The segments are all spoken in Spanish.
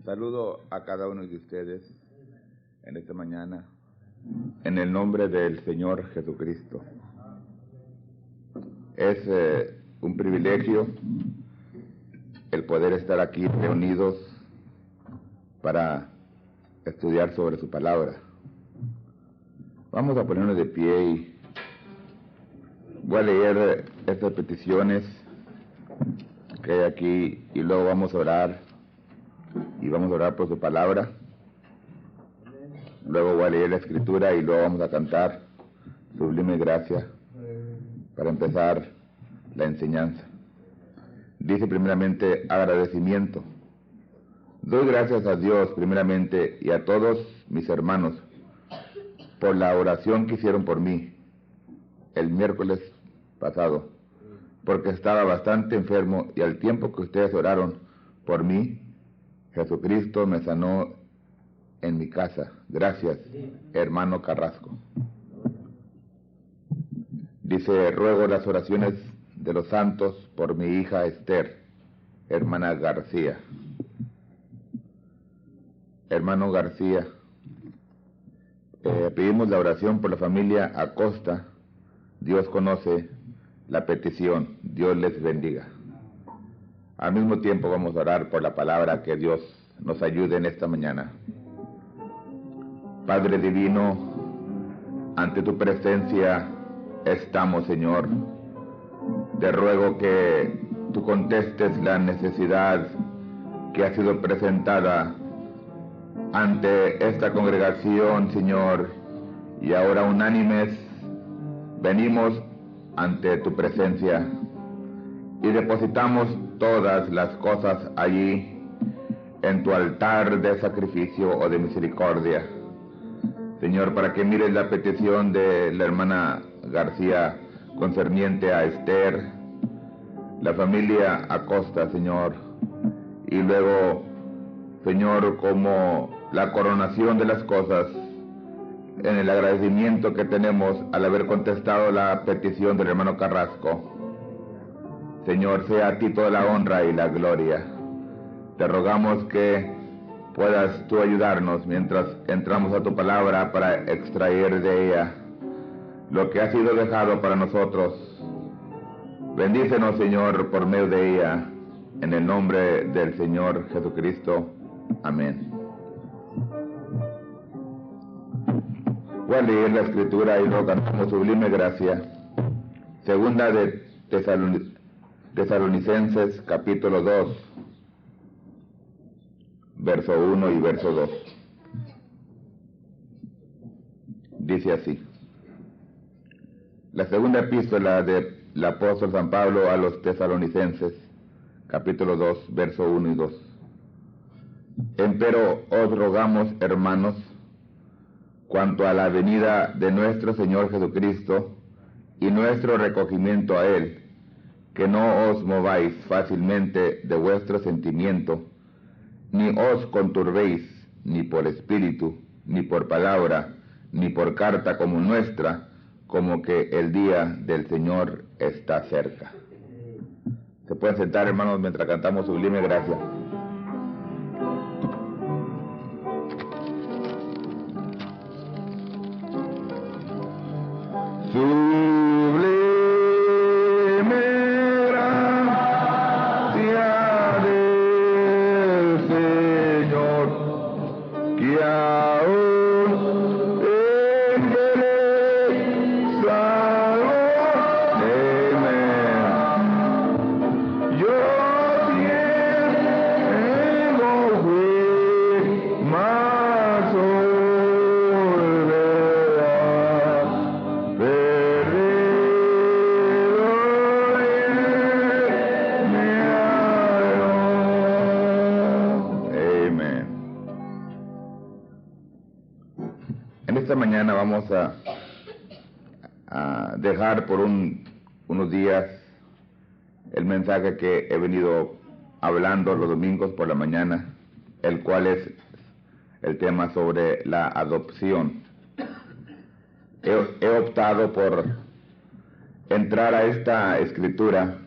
Saludo a cada uno de ustedes en esta mañana, en el nombre del Señor Jesucristo. Es un privilegio el poder estar aquí reunidos para estudiar sobre su palabra. Vamos a ponernos de pie y voy a leer estas peticiones que hay aquí y luego vamos a orar. Y vamos a orar por su palabra. Luego voy a leer la escritura y luego vamos a cantar Sublime Gracia para empezar la enseñanza. Dice primeramente agradecimiento. Doy gracias a Dios primeramente y a todos mis hermanos por la oración que hicieron por mí el miércoles pasado, porque estaba bastante enfermo y al tiempo que ustedes oraron por mí, Jesucristo me sanó en mi casa. Gracias, hermano Carrasco. Dice, ruego las oraciones de los santos por mi hija Esther, hermana García. Hermano García, pedimos la oración por la familia Acosta. Dios conoce la petición. Dios les bendiga. Al mismo tiempo vamos a orar por la palabra, que Dios nos ayude en esta mañana. Padre divino, ante tu presencia estamos, Señor. Te ruego que tú contestes la necesidad que ha sido presentada ante esta congregación, Señor, y ahora unánimes venimos ante tu presencia y depositamos todas las cosas allí en tu altar de sacrificio o de misericordia, Señor, para que mires la petición de la hermana García concerniente a Esther, la familia Acosta, Señor, y luego, Señor, como la coronación de las cosas, en el agradecimiento que tenemos al haber contestado la petición del hermano Carrasco. Señor, sea a ti toda la honra y la gloria. Te rogamos que puedas tú ayudarnos mientras entramos a tu palabra para extraer de ella lo que ha sido dejado para nosotros. Bendícenos, Señor, por medio de ella, en el nombre del Señor Jesucristo. Amén. Voy a leer la escritura y luego cantamos Sublime Gracia. Segunda de Tesalonicenses, capítulo 2, verso 1 y verso 2. Dice así: la segunda epístola del apóstol San Pablo a los tesalonicenses, capítulo 2, verso 1 y 2. Empero os rogamos, hermanos, cuanto a la venida de nuestro Señor Jesucristo y nuestro recogimiento a Él, que no os mováis fácilmente de vuestro sentimiento, ni os conturbéis, ni por espíritu, ni por palabra, ni por carta como nuestra, como que el día del Señor está cerca. Se pueden sentar, hermanos, mientras cantamos Sublime Gracia. Mañana vamos a dejar por unos días el mensaje que he venido hablando los domingos por la mañana, el cual es el tema sobre la adopción. He optado por entrar a esta escritura,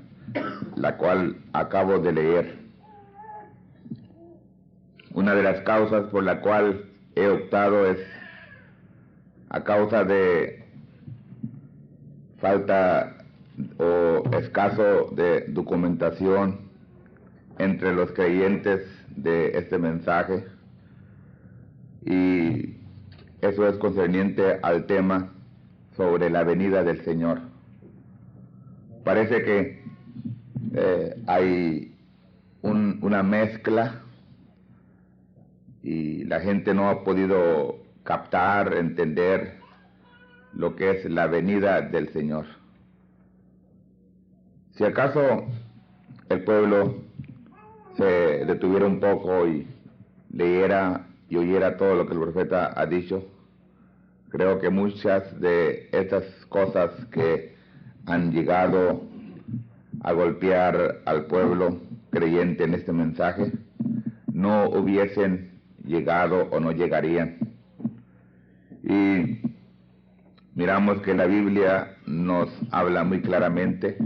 la cual acabo de leer. Una de las causas por la cual he optado es a causa de falta o escaso de documentación entre los creyentes de este mensaje, y eso es concerniente al tema sobre la venida del Señor. Parece que hay una mezcla y la gente no ha podido captar, entender lo que es la venida del Señor. Si acaso el pueblo se detuviera un poco y leyera y oyera todo lo que el profeta ha dicho, creo que muchas de estas cosas que han llegado a golpear al pueblo creyente en este mensaje no hubiesen llegado o no llegarían. Y miramos que la Biblia nos habla muy claramente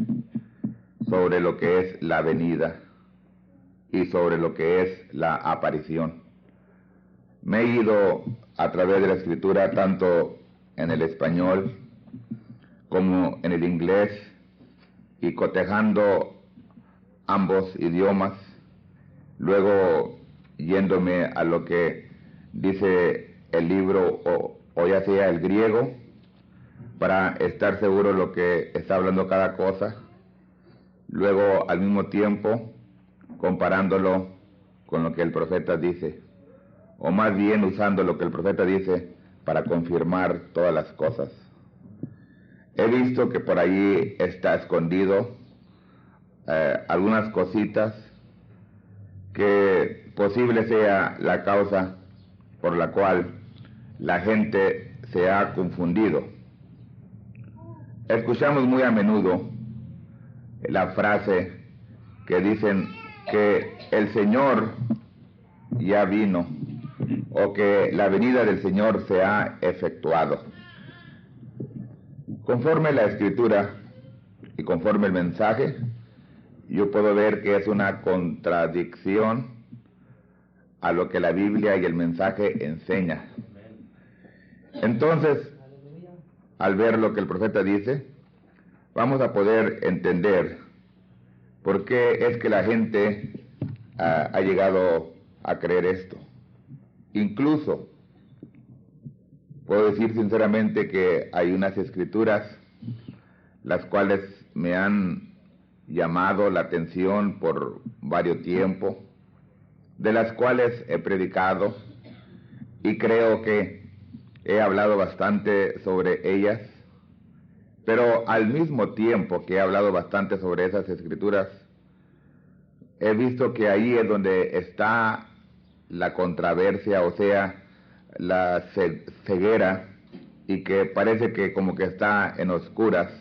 sobre lo que es la venida y sobre lo que es la aparición. Me he ido a través de la Escritura tanto en el español como en el inglés, y cotejando ambos idiomas, luego yéndome a lo que dice el libro o ya sea el griego, para estar seguro de lo que está hablando cada cosa, luego al mismo tiempo comparándolo con lo que el profeta dice, o más bien usando lo que el profeta dice para confirmar todas las cosas. He visto que por allí está escondido algunas cositas que posible sea la causa por la cual la gente se ha confundido. Escuchamos muy a menudo la frase que dicen que el Señor ya vino, o que la venida del Señor se ha efectuado. Conforme la Escritura y conforme el mensaje, yo puedo ver que es una contradicción a lo que la Biblia y el mensaje enseña. Entonces, al ver lo que el profeta dice, vamos a poder entender por qué es que la gente ha llegado a creer esto. Incluso puedo decir sinceramente que hay unas escrituras las cuales me han llamado la atención por varios tiempos, de las cuales he predicado y creo que he hablado bastante sobre ellas, pero al mismo tiempo que he hablado bastante sobre esas escrituras, he visto que ahí es donde está la controversia, o sea, la ceguera, y que parece que como que está en oscuras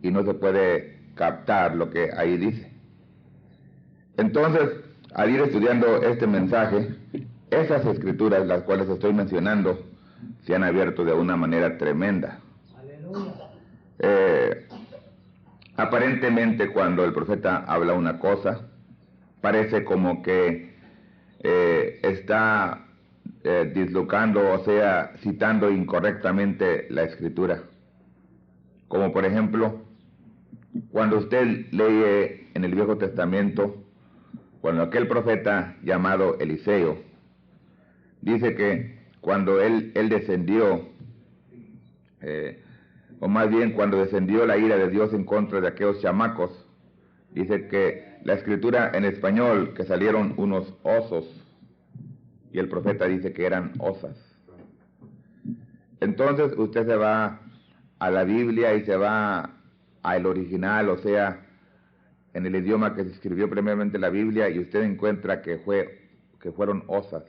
y no se puede captar lo que ahí dice. Entonces, al ir estudiando este mensaje, esas escrituras, las cuales estoy mencionando, se han abierto de una manera tremenda. Aparentemente, cuando el profeta habla una cosa, parece como que está dislocando, o sea, citando incorrectamente la Escritura. Como por ejemplo, cuando usted lee en el Viejo Testamento, cuando aquel profeta llamado Eliseo, dice que cuando él descendió, o más bien cuando descendió la ira de Dios en contra de aquellos chamacos, dice que la Escritura en español, que salieron unos osos, y el profeta dice que eran osas. Entonces usted se va a la Biblia y se va al original, o sea, en el idioma que se escribió primeramente la Biblia, y usted encuentra que fueron osas,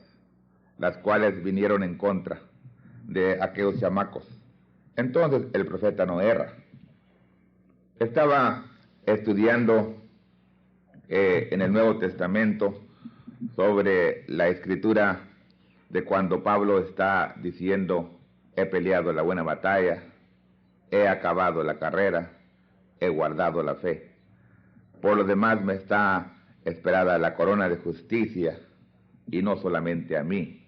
las cuales vinieron en contra de aquellos chamacos. Entonces el profeta no erra. Estaba estudiando en el Nuevo Testamento sobre la escritura de cuando Pablo está diciendo: he peleado la buena batalla, he acabado la carrera, he guardado la fe. Por lo demás me está esperada la corona de justicia, y no solamente a mí,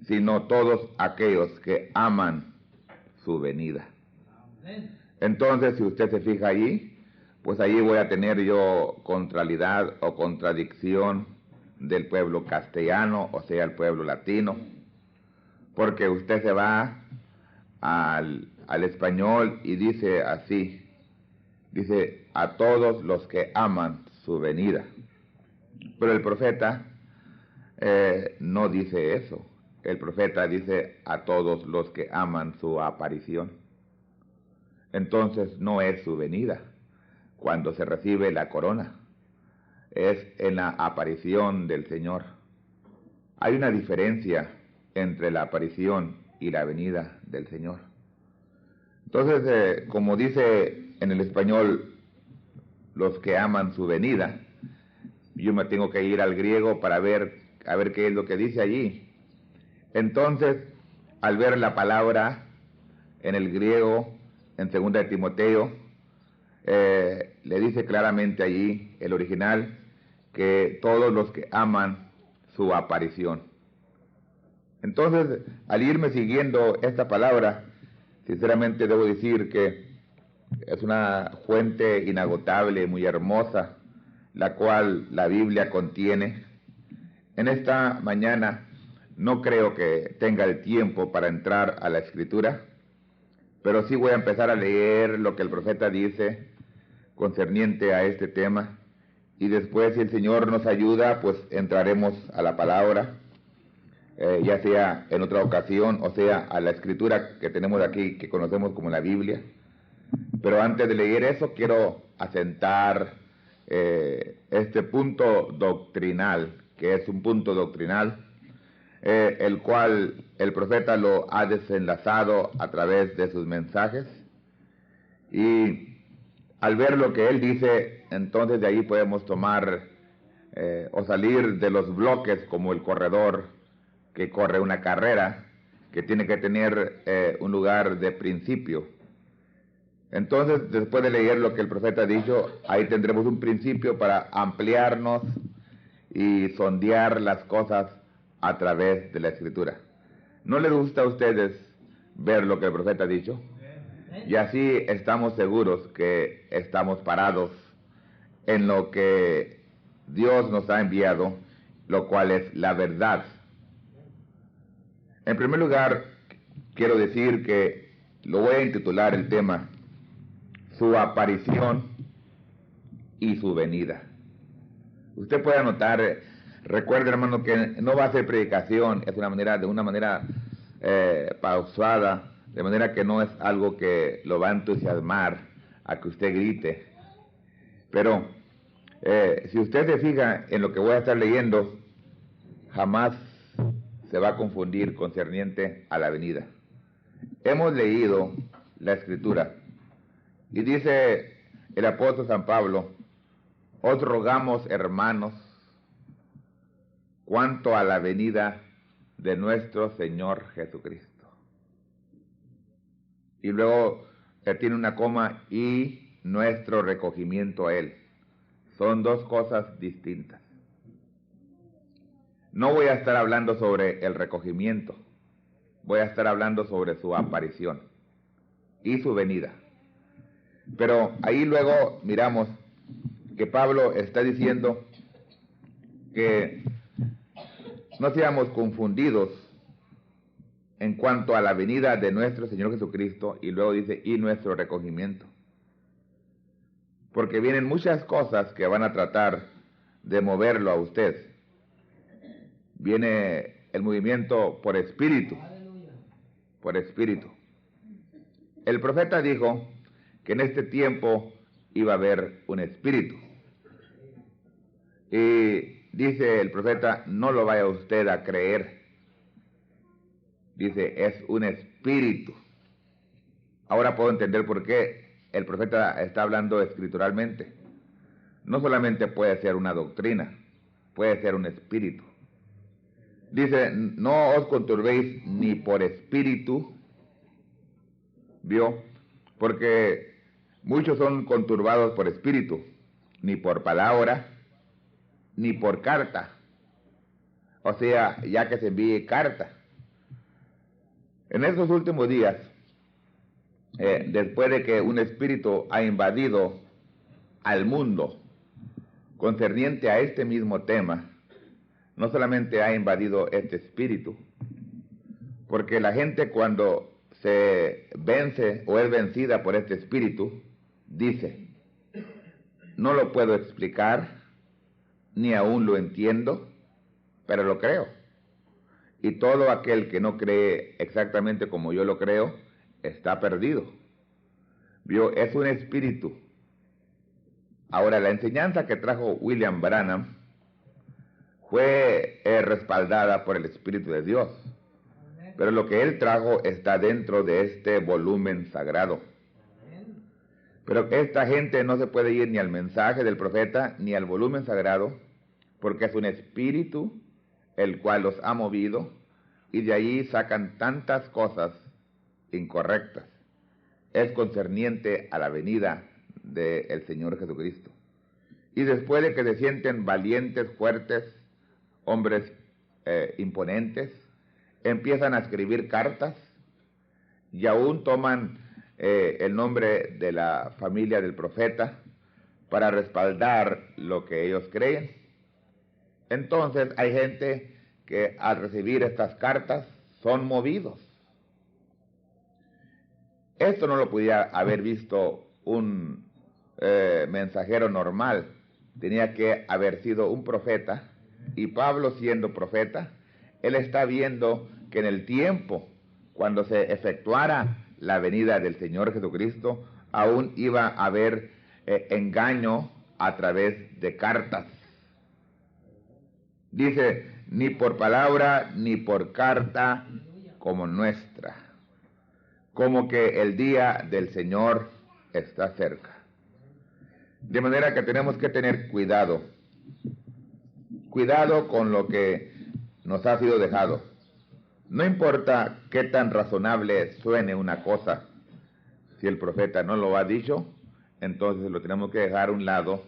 sino todos aquellos que aman su venida. Entonces, si usted se fija allí, pues allí voy a tener yo contrariedad o contradicción del pueblo castellano, o sea, el pueblo latino, porque usted se va al español y dice así, dice, a todos los que aman su venida. Pero el profeta no dice eso. El profeta dice a todos los que aman su aparición. Entonces no es su venida cuando se recibe la corona, es en la aparición del Señor. Hay una diferencia entre la aparición y la venida del Señor. Entonces, como dice en el español, los que aman su venida, yo me tengo que ir al griego para ver qué es lo que dice allí. Entonces, al ver la palabra en el griego, en 2 de Timoteo, le dice claramente allí, el original, que todos los que aman su aparición. Entonces, al irme siguiendo esta palabra, sinceramente debo decir que es una fuente inagotable, muy hermosa, la cual la Biblia contiene. En esta mañana no creo que tenga el tiempo para entrar a la Escritura, pero sí voy a empezar a leer lo que el profeta dice concerniente a este tema, y después, si el Señor nos ayuda, pues entraremos a la palabra, ya sea en otra ocasión, o sea, a la Escritura que tenemos aquí, que conocemos como la Biblia. Pero antes de leer eso, quiero asentar este punto doctrinal, que es un punto doctrinal, el cual el profeta lo ha desenlazado a través de sus mensajes, y al ver lo que él dice, entonces de ahí podemos tomar o salir de los bloques como el corredor que corre una carrera, que tiene que tener un lugar de principio. Entonces, después de leer lo que el profeta ha dicho, ahí tendremos un principio para ampliarnos y sondear las cosas a través de la Escritura. ¿No les gusta a ustedes ver lo que el profeta ha dicho? Y así estamos seguros que estamos parados en lo que Dios nos ha enviado, lo cual es la verdad. En primer lugar, quiero decir que lo voy a intitular el tema, su aparición y su venida. Usted puede anotar, recuerde, hermano, que no va a ser predicación, es de una manera pausada, de manera que no es algo que lo va a entusiasmar a que usted grite. Pero si usted se fija en lo que voy a estar leyendo, jamás se va a confundir concerniente a la venida. Hemos leído la Escritura y dice el apóstol San Pablo, os rogamos, hermanos, cuanto a la venida de nuestro Señor Jesucristo. Y luego tiene una coma, y nuestro recogimiento a Él. Son dos cosas distintas. No voy a estar hablando sobre el recogimiento, voy a estar hablando sobre su aparición y su venida. Pero ahí luego miramos que Pablo está diciendo que no seamos confundidos en cuanto a la venida de nuestro Señor Jesucristo, y luego dice, y nuestro recogimiento. Porque vienen muchas cosas que van a tratar de moverlo a usted. Viene el movimiento por espíritu, por espíritu. El profeta dijo que en este tiempo iba a haber un espíritu. Y dice el profeta, no lo vaya usted a creer. Dice, es un espíritu. Ahora puedo entender por qué el profeta está hablando escrituralmente. No solamente puede ser una doctrina, puede ser un espíritu. Dice, no os conturbéis ni por espíritu, ¿vio? Porque muchos son conturbados por espíritu, ni por palabra, ni por carta. o sea, ya que se envíe carta. En estos últimos días, después de que un espíritu ha invadido al mundo concerniente a este mismo tema, no solamente ha invadido este espíritu, porque la gente cuando se vence o es vencida por este espíritu, dice, no lo puedo explicar, ni aún lo entiendo, pero lo creo. Y todo aquel que no cree exactamente como yo lo creo, está perdido. ¿Vio? Es un espíritu. Ahora, la enseñanza que trajo William Branham fue respaldada por el Espíritu de Dios. Pero lo que él trajo está dentro de este volumen sagrado. Pero esta gente no se puede ir ni al mensaje del profeta ni al volumen sagrado, porque es un espíritu el cual los ha movido, y de allí sacan tantas cosas incorrectas. Es concerniente a la venida del Señor Jesucristo. Y después de que se sienten valientes, fuertes, hombres imponentes, empiezan a escribir cartas y aún toman el nombre de la familia del profeta para respaldar lo que ellos creen. Entonces hay gente que al recibir estas cartas son movidos. Esto no lo podía haber visto un mensajero normal, tenía que haber sido un profeta, y Pablo siendo profeta, él está viendo que en el tiempo, cuando se efectuara la venida del Señor Jesucristo, aún iba a haber engaño a través de cartas. Dice, ni por palabra ni por carta como nuestra, como que el día del Señor está cerca. De manera que tenemos que tener cuidado con lo que nos ha sido dejado. No importa qué tan razonable suene una cosa, si el profeta no lo ha dicho, entonces lo tenemos que dejar a un lado,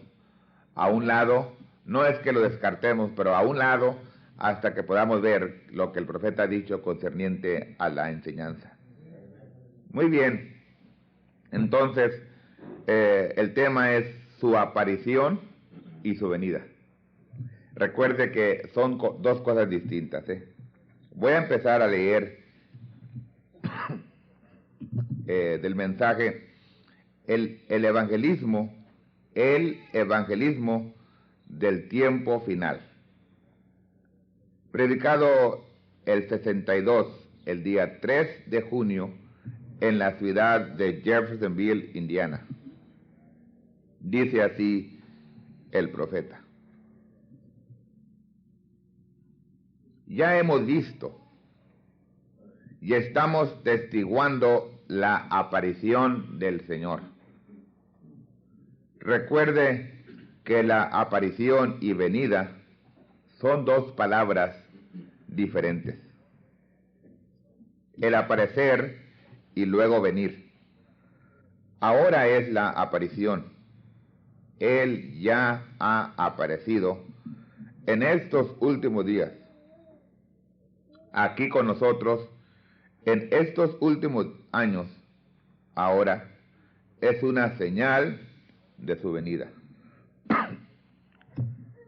no es que lo descartemos, pero a un lado, hasta que podamos ver lo que el profeta ha dicho concerniente a la enseñanza. Muy bien, entonces el tema es su aparición y su venida. Recuerde que son dos cosas distintas. Voy a empezar a leer del mensaje el evangelismo del tiempo final. Predicado el 62, el día 3 de junio, en la ciudad de Jeffersonville, Indiana. Dice así el profeta. Ya hemos visto y estamos testiguando la aparición del Señor. Recuerde que la aparición y venida son dos palabras diferentes. El aparecer y luego venir. Ahora es la aparición. Él ya ha aparecido en estos últimos días, aquí con nosotros, en estos últimos años. Ahora es una señal de su venida.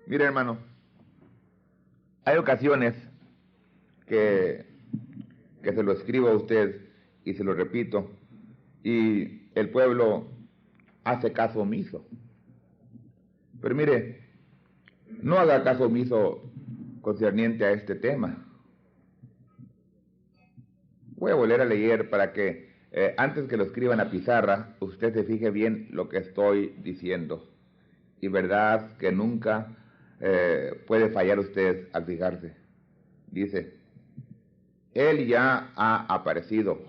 Mire, hermano, hay ocasiones que se lo escribo a usted y se lo repito, y el pueblo hace caso omiso. Pero mire, no haga caso omiso concerniente a este tema. Voy a volver a leer para que antes que lo escriban a pizarra, usted se fije bien lo que estoy diciendo. Y verdad que nunca puede fallar usted al fijarse. Dice, Él ya ha aparecido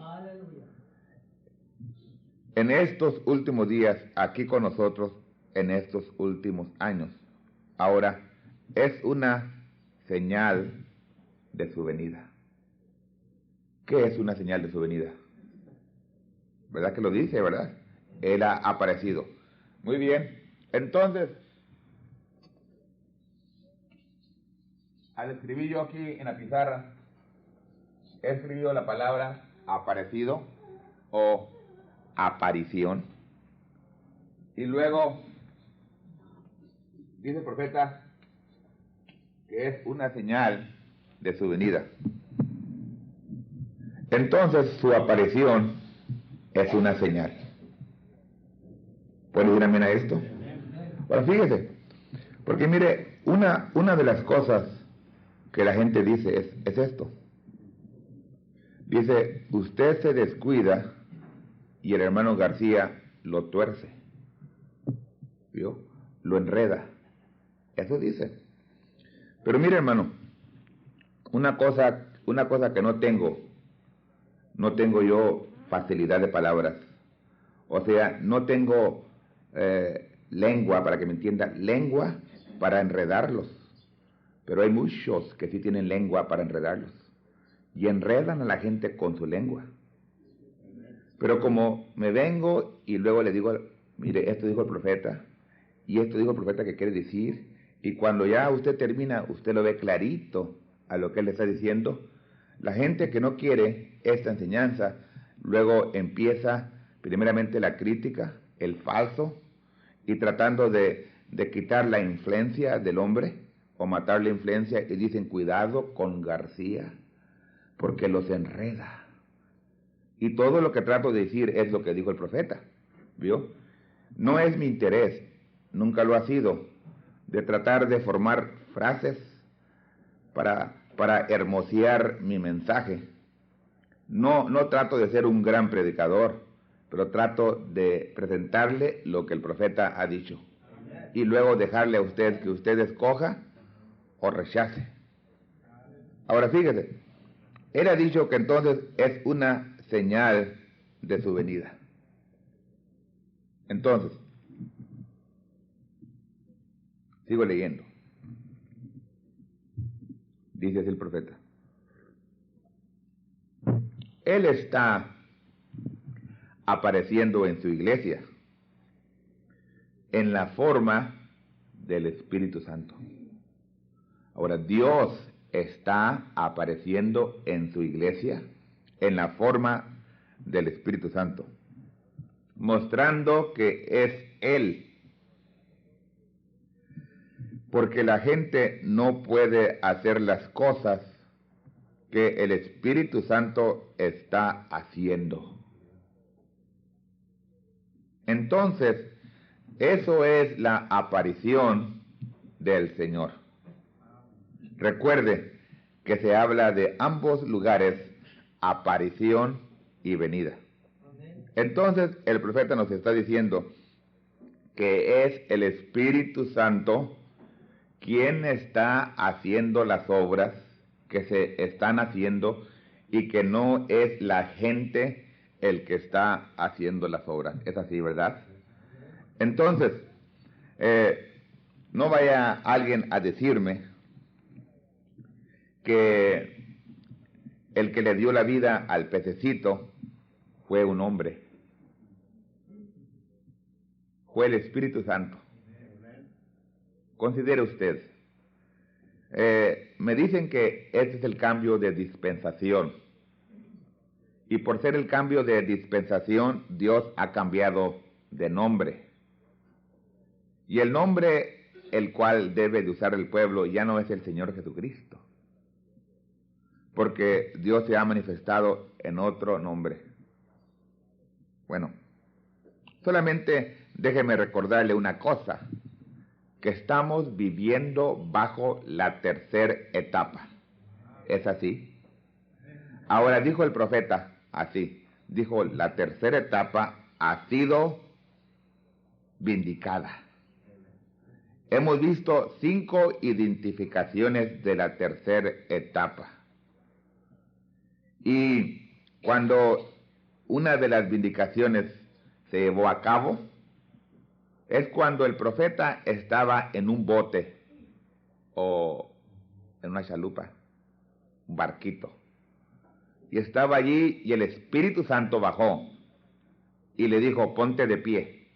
en estos últimos días, aquí con nosotros, en estos últimos años. Ahora, es una señal de su venida. ¿Qué es una señal de su venida? ¿Verdad que lo dice, verdad? Él ha aparecido. Muy bien. Entonces, Al escribir yo aquí en la pizarra, he escrito la palabra aparecido o aparición. Y luego dice el profeta que es una señal de su venida. Entonces su aparición es una señal. ¿Puede decir amén a esto? Ahora fíjese, porque mire, una de las cosas que la gente dice es esto. Dice, usted se descuida y el hermano García lo tuerce. ¿Vio? Lo enreda. Eso dice. Pero mire, hermano, una cosa que no tengo yo facilidad de palabras. O sea, no tengo lengua, para que me entienda, lengua para enredarlos. Pero hay muchos que sí tienen lengua para enredarlos. Y enredan a la gente con su lengua. Pero como me vengo y luego le digo, mire, esto dijo el profeta, y esto dijo el profeta que quiere decir, y cuando ya usted termina, usted lo ve clarito a lo que él le está diciendo, la gente que no quiere esta enseñanza, luego empieza primeramente la crítica, el falso, y tratando de quitar la influencia del hombre, o matar la influencia, y dicen, cuidado con García, porque los enreda. Y todo lo que trato de decir es lo que dijo el profeta, ¿vio? No es mi interés, nunca lo ha sido, de tratar de formar frases para hermosear mi mensaje. No trato de ser un gran predicador, pero trato de presentarle lo que el profeta ha dicho. Y luego dejarle a usted que usted escoja o rechace. Ahora fíjese, él ha dicho que entonces es una señal de su venida. Entonces, sigo leyendo. Dice así el profeta. Él está apareciendo en su iglesia en la forma del Espíritu Santo. Ahora, Dios está apareciendo en su iglesia en la forma del Espíritu Santo, mostrando que es Él. Porque la gente no puede hacer las cosas que el Espíritu Santo está haciendo. Entonces, eso es la aparición del Señor. Recuerde que se habla de ambos lugares, aparición y venida. Entonces, el profeta nos está diciendo que es el Espíritu Santo quien está haciendo las obras que se están haciendo y que no es la gente el que está haciendo las obras. Es así, ¿verdad? Entonces, no vaya alguien a decirme que el que le dio la vida al pececito fue un hombre. Fue el Espíritu Santo. Considere usted. Me dicen que este es el cambio de dispensación. Y por ser el cambio de dispensación, Dios ha cambiado de nombre. Y el nombre el cual debe de usar el pueblo ya no es el Señor Jesucristo, porque Dios se ha manifestado en otro nombre. Bueno, solamente déjeme recordarle una cosa, que estamos viviendo bajo la tercera etapa. ¿Es así? Ahora dijo el profeta así, dijo, la tercera etapa ha sido vindicada. Hemos visto 5 identificaciones de la tercera etapa. Y cuando una de las vindicaciones se llevó a cabo, es cuando el profeta estaba en un bote o en una chalupa, un barquito, y estaba allí y el Espíritu Santo bajó y le dijo, ponte de pie.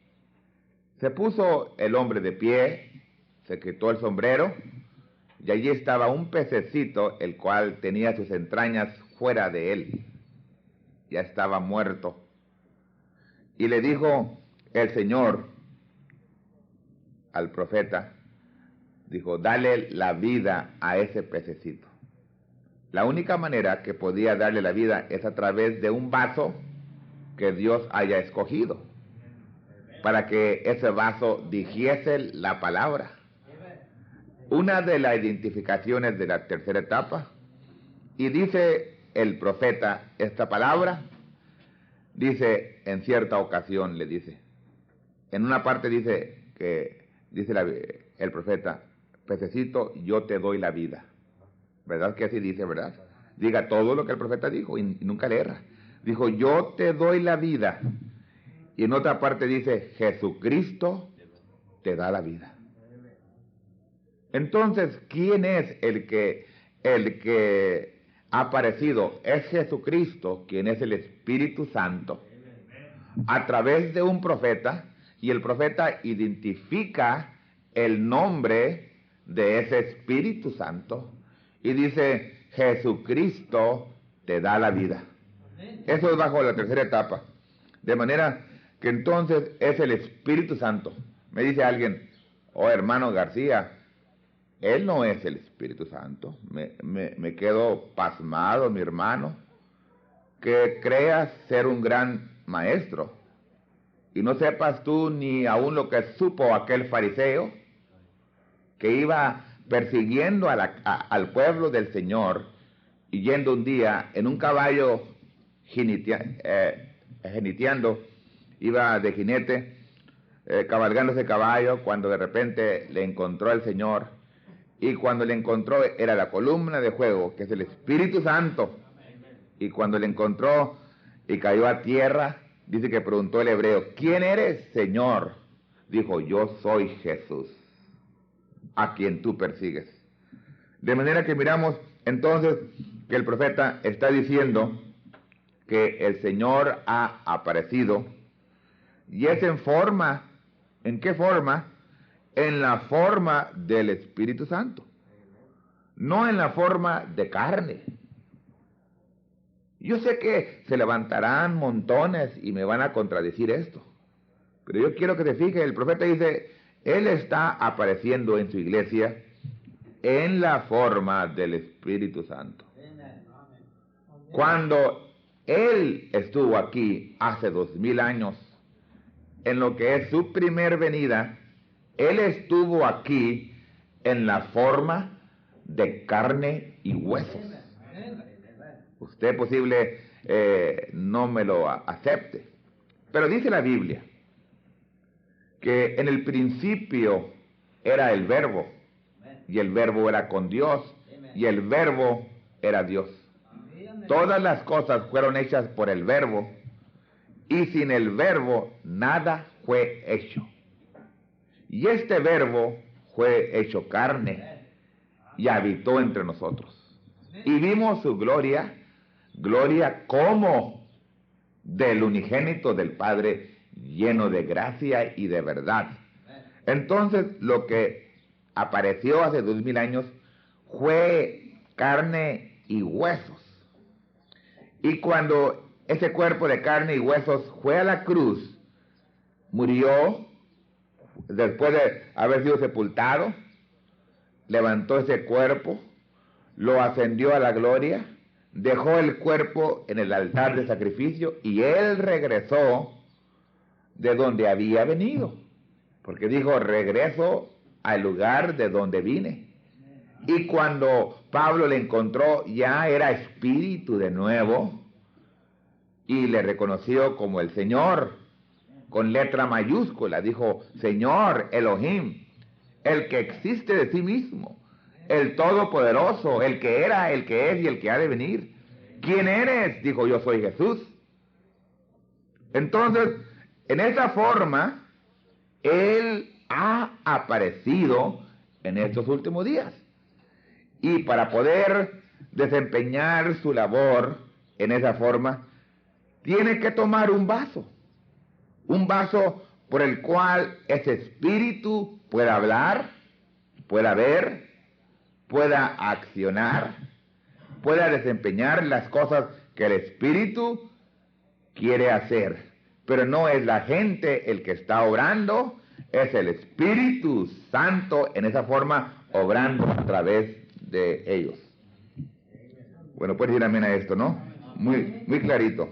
Se puso el hombre de pie, se quitó el sombrero y allí estaba un pececito, el cual tenía sus entrañas fuera de él, ya estaba muerto. Y le dijo el Señor al profeta, dijo, dale la vida a ese pececito. La única manera que podía darle la vida es a través de un vaso que Dios haya escogido, para que ese vaso dijese la palabra. Una de las identificaciones de la tercera etapa, y dice el profeta esta palabra, dice en cierta ocasión, le dice, en una parte dice que, dice el profeta, pececito, yo te doy la vida. ¿Verdad que así dice, verdad? Diga todo lo que el profeta dijo y nunca le erra. Dijo, yo te doy la vida. Y en otra parte dice, Jesucristo te da la vida. Entonces, ¿quién es el que ha aparecido? Es Jesucristo, quien es el Espíritu Santo, a través de un profeta, y el profeta identifica el nombre de ese Espíritu Santo y dice, Jesucristo te da la vida. Eso es bajo la tercera etapa. De manera que entonces es el Espíritu Santo. Me dice alguien, oh hermano García, él no es el Espíritu Santo. Me quedo pasmado, mi hermano, que creas ser un gran maestro y no sepas tú ni aún lo que supo aquel fariseo que iba persiguiendo al pueblo del Señor y yendo un día en un caballo jiniteando, iba de jinete, cabalgando ese caballo, cuando de repente le encontró al Señor, y cuando le encontró era la columna de fuego, que es el Espíritu Santo, y cuando le encontró y cayó a tierra, dice que preguntó el hebreo, ¿quién eres, Señor? Dijo, yo soy Jesús, a quien tú persigues. De manera que miramos entonces que el profeta está diciendo que el Señor ha aparecido, y es en forma, ¿en qué forma? En la forma del Espíritu Santo, no en la forma de carne. Yo sé que se levantarán montones y me van a contradecir esto, pero yo quiero que te fijes, el profeta dice, Él está apareciendo en su iglesia en la forma del Espíritu Santo. Cuando Él estuvo aquí hace 2000 años, en lo que es su primer venida, Él estuvo aquí en la forma de carne y huesos. Usted posible no me lo acepte, pero dice la Biblia que en el principio era el Verbo, y el Verbo era con Dios, y el Verbo era Dios. Todas las cosas fueron hechas por el Verbo, y sin el Verbo nada fue hecho. Y este Verbo fue hecho carne y habitó entre nosotros. Y vimos su gloria, gloria como del unigénito del Padre, lleno de gracia y de verdad. Entonces, lo que apareció hace 2000 años fue carne y huesos. Y cuando ese cuerpo de carne y huesos fue a la cruz, murió, después de haber sido sepultado, levantó ese cuerpo, lo ascendió a la gloria, dejó el cuerpo en el altar de sacrificio y él regresó de donde había venido, porque dijo, regreso al lugar de donde vine. Y cuando Pablo le encontró, ya era espíritu de nuevo, y le reconoció como el Señor, con letra mayúscula, dijo, Señor Elohim, el que existe de sí mismo, el Todopoderoso, el que era, el que es y el que ha de venir. ¿Quién eres? Dijo, yo soy Jesús. Entonces, en esa forma, Él ha aparecido en estos últimos días. Y para poder desempeñar su labor en esa forma, tiene que tomar un vaso por el cual ese espíritu pueda hablar, pueda ver, pueda accionar, pueda desempeñar las cosas que el Espíritu quiere hacer. Pero no es la gente el que está obrando, es el Espíritu Santo en esa forma obrando a través de ellos. Bueno, puedes decir amén a esto, ¿no? Muy clarito.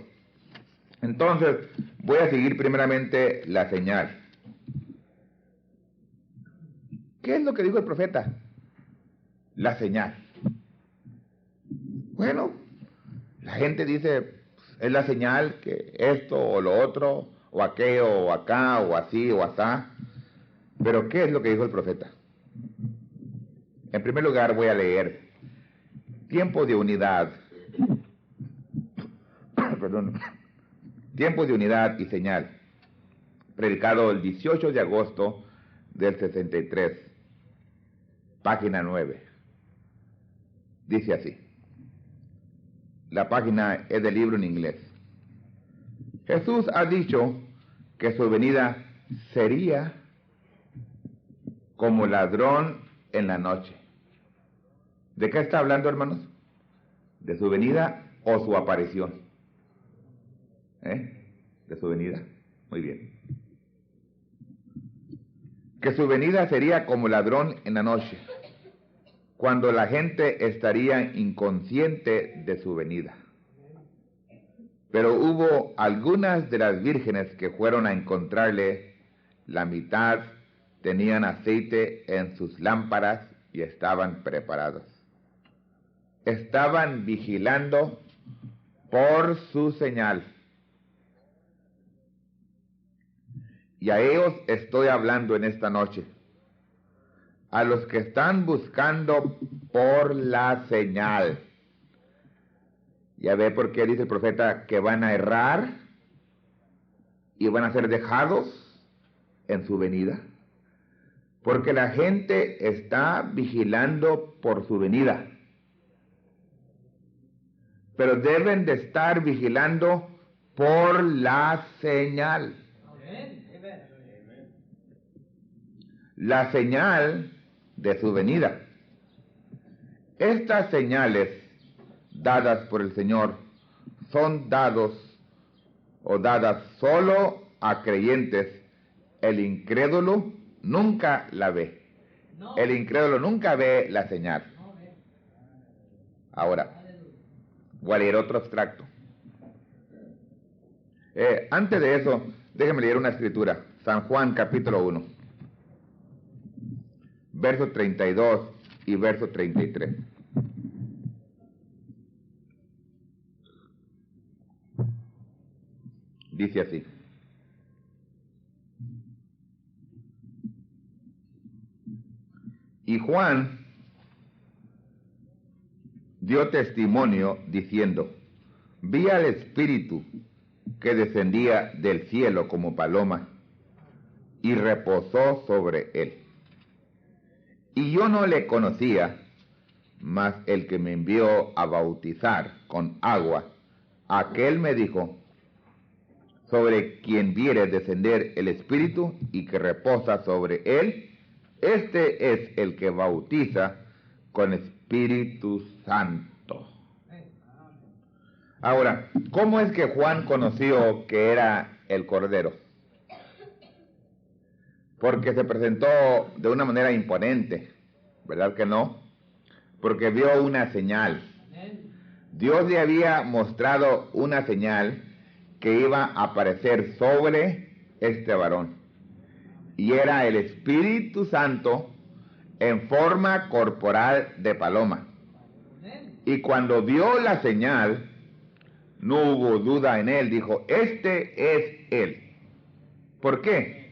Entonces, voy a seguir primeramente la señal. ¿Qué es lo que dijo el profeta? La señal. Bueno, la gente dice, es la señal que esto o lo otro, o aquello o acá, o así o asá. Pero ¿qué es lo que dijo el profeta? En primer lugar voy a leer tiempo de unidad. Perdón. Tiempo de unidad y señal. Predicado el 18 de agosto del 63. Página 9. Dice así. La página es del libro en inglés. Jesús ha dicho que su venida sería como ladrón en la noche. ¿De qué está hablando, hermanos? ¿De su venida o su aparición? ¿De su venida? Muy bien. Que su venida sería como ladrón en la noche, cuando la gente estaría inconsciente de su venida. Pero hubo algunas de las vírgenes que fueron a encontrarle, la mitad tenían aceite en sus lámparas y estaban preparados. Estaban vigilando por su señal. Y a ellos estoy hablando en esta noche. A los que están buscando por la señal. Ya ve por qué dice el profeta que van a errar y van a ser dejados en su venida. Porque la gente está vigilando por su venida. Pero deben de estar vigilando por la señal. La señal de su venida. Estas señales dadas por el Señor son dadas solo a creyentes. El incrédulo nunca la ve. El incrédulo nunca ve la señal. Ahora, voy a leer otro extracto. Antes de eso, déjenme leer una escritura. San Juan capítulo 1. Verso 32 y verso 33. Dice así. Y Juan dio testimonio diciendo, vi al Espíritu que descendía del cielo como paloma y reposó sobre él. Y yo no le conocía, mas el que me envió a bautizar con agua, aquel me dijo, sobre quien viere descender el Espíritu y que reposa sobre él, este es el que bautiza con Espíritu Santo. Ahora, ¿cómo es que Juan conoció que era el Cordero? Porque se presentó de una manera imponente, ¿verdad que no? Porque vio una señal. Dios le había mostrado una señal que iba a aparecer sobre este varón. Y era el Espíritu Santo en forma corporal de paloma. Y cuando vio la señal, no hubo duda en él, dijo, este es él. ¿Por qué?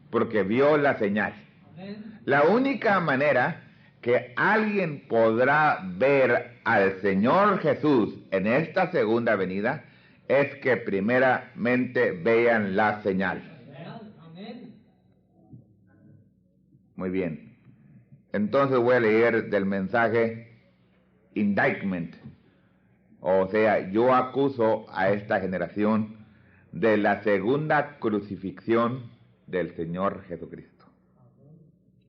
Porque vio la señal. La única manera que alguien podrá ver al Señor Jesús en esta segunda venida es que primeramente vean la señal. Muy bien. Entonces voy a leer del mensaje indictment. O sea, yo acuso a esta generación de la segunda crucifixión del Señor Jesucristo.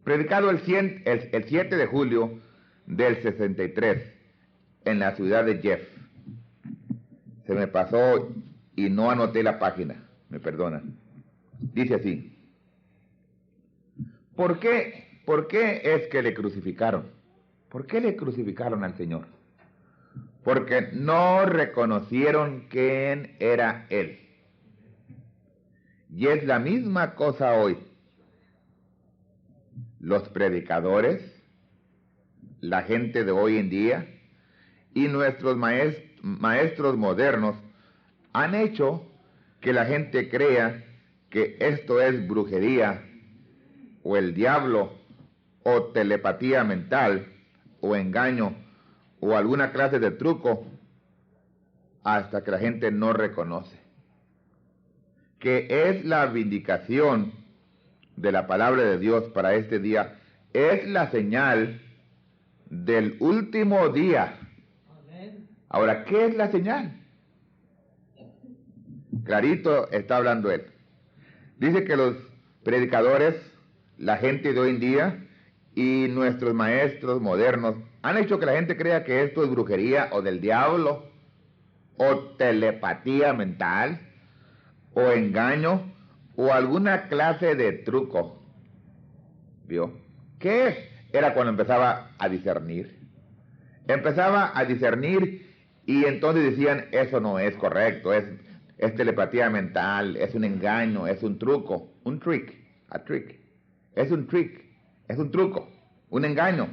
Predicado el 7 de julio del 63, en la ciudad de Jeff. Se me pasó y no anoté la página, me perdonan. Dice así: ¿Por qué es que le crucificaron? ¿Por qué le crucificaron al Señor? Porque no reconocieron quién era Él. Y es la misma cosa hoy. Los predicadores, la gente de hoy en día y nuestros maestros modernos han hecho que la gente crea que esto es brujería o el diablo o telepatía mental o engaño o alguna clase de truco, hasta que la gente no reconoce que es la vindicación de la palabra de Dios para este día, es la señal del último día. Ahora, ¿qué es la señal? Clarito está hablando él. Dice que los predicadores, la gente de hoy en día y nuestros maestros modernos han hecho que la gente crea que esto es brujería o del diablo o telepatía mental o engaño o alguna clase de truco. ¿Vio? ¿Qué es? Era cuando empezaba a discernir. Empezaba a discernir y entonces decían, eso no es correcto, es telepatía mental, es un engaño, es un truco, un trick, a trick. Es un trick, es un truco, un engaño.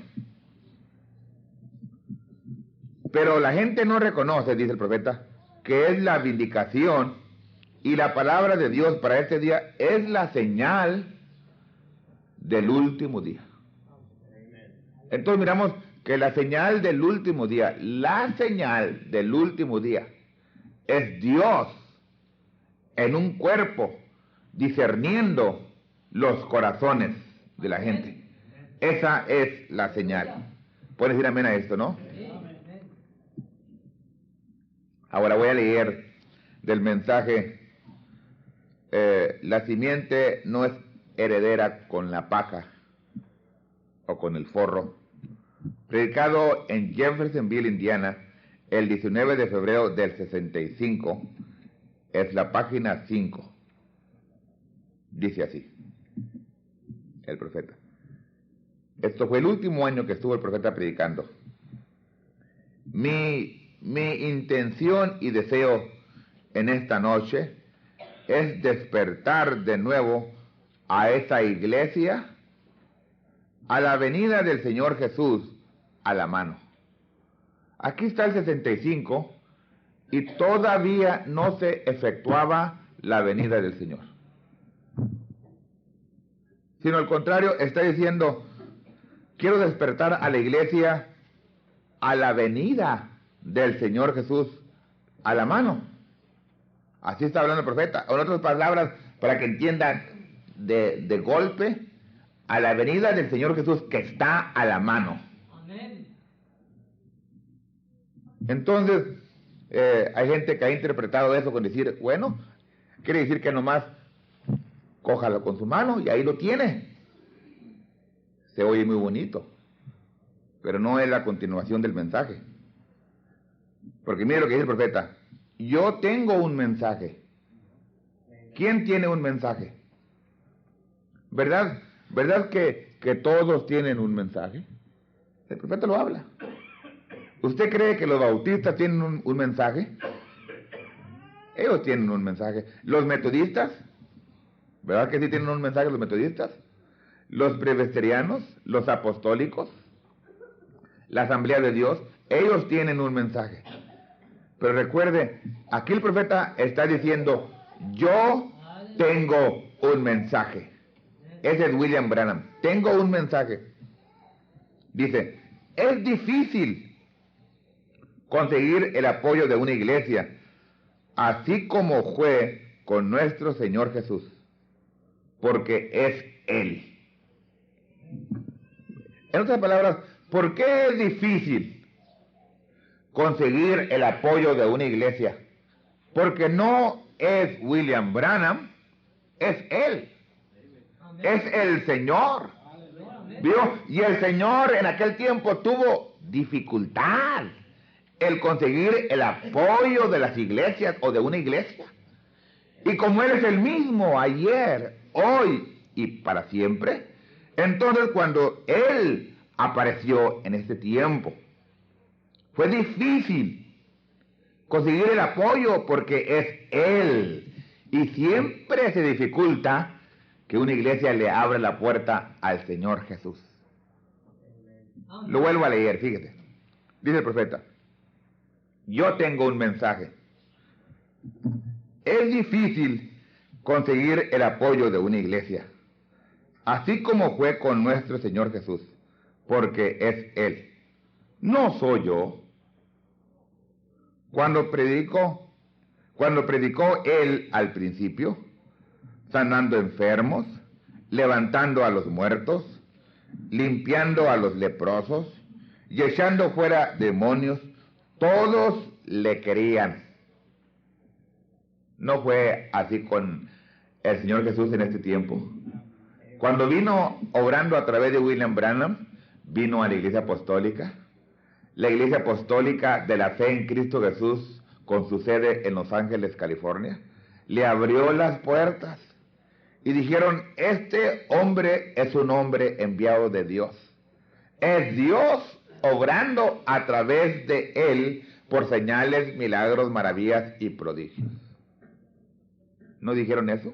Pero la gente no reconoce, dice el profeta, que es la vindicación y la palabra de Dios para este día es la señal del último día. Entonces miramos que la señal del último día, la señal del último día es Dios en un cuerpo discerniendo los corazones de la gente. Esa es la señal. ¿Puedes decir amén a esto, no? Ahora voy a leer del mensaje, la simiente no es heredera con la paja o con el forro, predicado en Jeffersonville, Indiana, el 19 de febrero del 65, es la página 5. Dice así, el profeta. Esto fue el último año que estuvo el profeta predicando. Mi intención y deseo en esta noche es despertar de nuevo a esa iglesia a la venida del Señor Jesús a la mano. Aquí está el 65 y todavía no se efectuaba la venida del Señor, sino al contrario, está diciendo, quiero despertar a la iglesia a la venida del Señor Jesús a la mano. Así está hablando el profeta. En otras palabras, para que entiendan de golpe, a la venida del Señor Jesús que está a la mano. Amén. Entonces, hay gente que ha interpretado eso con decir, bueno, quiere decir que nomás cójalo con su mano y ahí lo tiene. Se oye muy bonito, pero no es la continuación del mensaje. Porque mire lo que dice el profeta, yo tengo un mensaje. ¿Quién tiene un mensaje? ¿Verdad que todos tienen un mensaje? El profeta lo habla. ¿Usted cree que los bautistas tienen un mensaje? Ellos tienen un mensaje. ¿Los metodistas? ¿Verdad que sí tienen un mensaje los metodistas? ¿Los presbiterianos? ¿Los apostólicos? ¿La Asamblea de Dios? Ellos tienen un mensaje. Pero recuerde, aquí el profeta está diciendo, yo tengo un mensaje. Ese es William Branham. Tengo un mensaje. Dice, es difícil conseguir el apoyo de una iglesia, así como fue con nuestro Señor Jesús, porque es Él. En otras palabras, ¿por qué es difícil conseguir el apoyo de una iglesia? Porque no es William Branham, es Él. Es el Señor. ¿Vio? Y el Señor en aquel tiempo tuvo dificultad el conseguir el apoyo de las iglesias o de una iglesia. Y como Él es el mismo ayer, hoy y para siempre, entonces cuando Él apareció en este tiempo, fue difícil conseguir el apoyo porque es Él. Y siempre se dificulta que una iglesia le abra la puerta al Señor Jesús. Lo vuelvo a leer, fíjate. Dice el profeta: yo tengo un mensaje. Es difícil conseguir el apoyo de una iglesia, así como fue con nuestro Señor Jesús, porque es Él. No soy yo. Cuando predicó Él al principio, sanando enfermos, levantando a los muertos, limpiando a los leprosos y echando fuera demonios, todos le querían. No fue así con el Señor Jesús en este tiempo. Cuando vino obrando a través de William Branham, vino a la iglesia apostólica de la fe en Cristo Jesús, con su sede en Los Ángeles, California, le abrió las puertas y dijeron: este hombre es un hombre enviado de Dios. Es Dios obrando a través de él por señales, milagros, maravillas y prodigios. ¿No dijeron eso?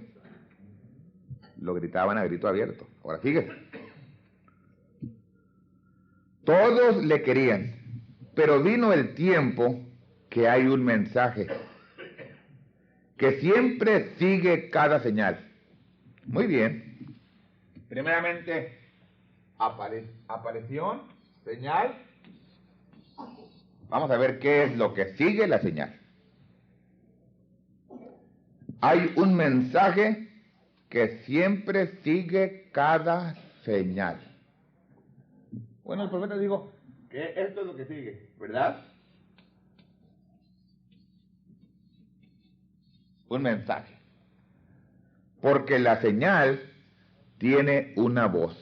Lo gritaban a grito abierto. Ahora fíjese. Todos le querían, pero vino el tiempo que hay un mensaje que siempre sigue cada señal. Muy bien. Primeramente, aparición, señal. Vamos a ver qué es lo que sigue la señal. Hay un mensaje que siempre sigue cada señal. Bueno, el profeta dijo que esto es lo que sigue, ¿verdad? Un mensaje. Porque la señal tiene una voz.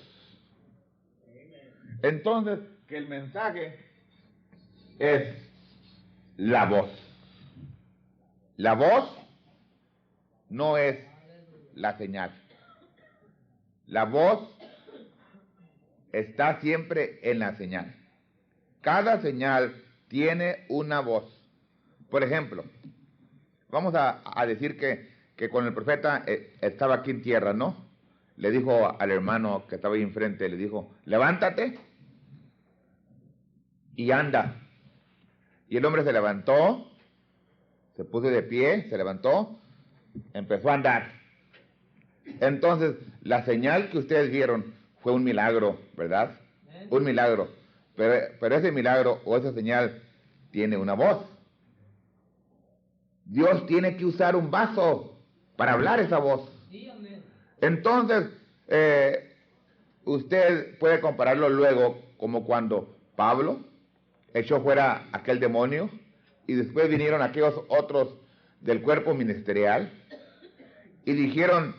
Entonces, que el mensaje es la voz. La voz no es la señal. La voz está siempre en la señal. Cada señal tiene una voz. Por ejemplo, vamos a decir que cuando el profeta estaba aquí en tierra, ¿no? Le dijo al hermano que estaba ahí enfrente, le dijo: levántate y anda. Y el hombre se levantó, se puso de pie, se levantó, empezó a andar. Entonces, la señal que ustedes vieron fue un milagro, ¿verdad? Un milagro. Pero ese milagro o esa señal tiene una voz. Dios tiene que usar un vaso para hablar esa voz. Entonces, usted puede compararlo luego como cuando Pablo echó fuera aquel demonio y después vinieron aquellos otros del cuerpo ministerial y dijeron: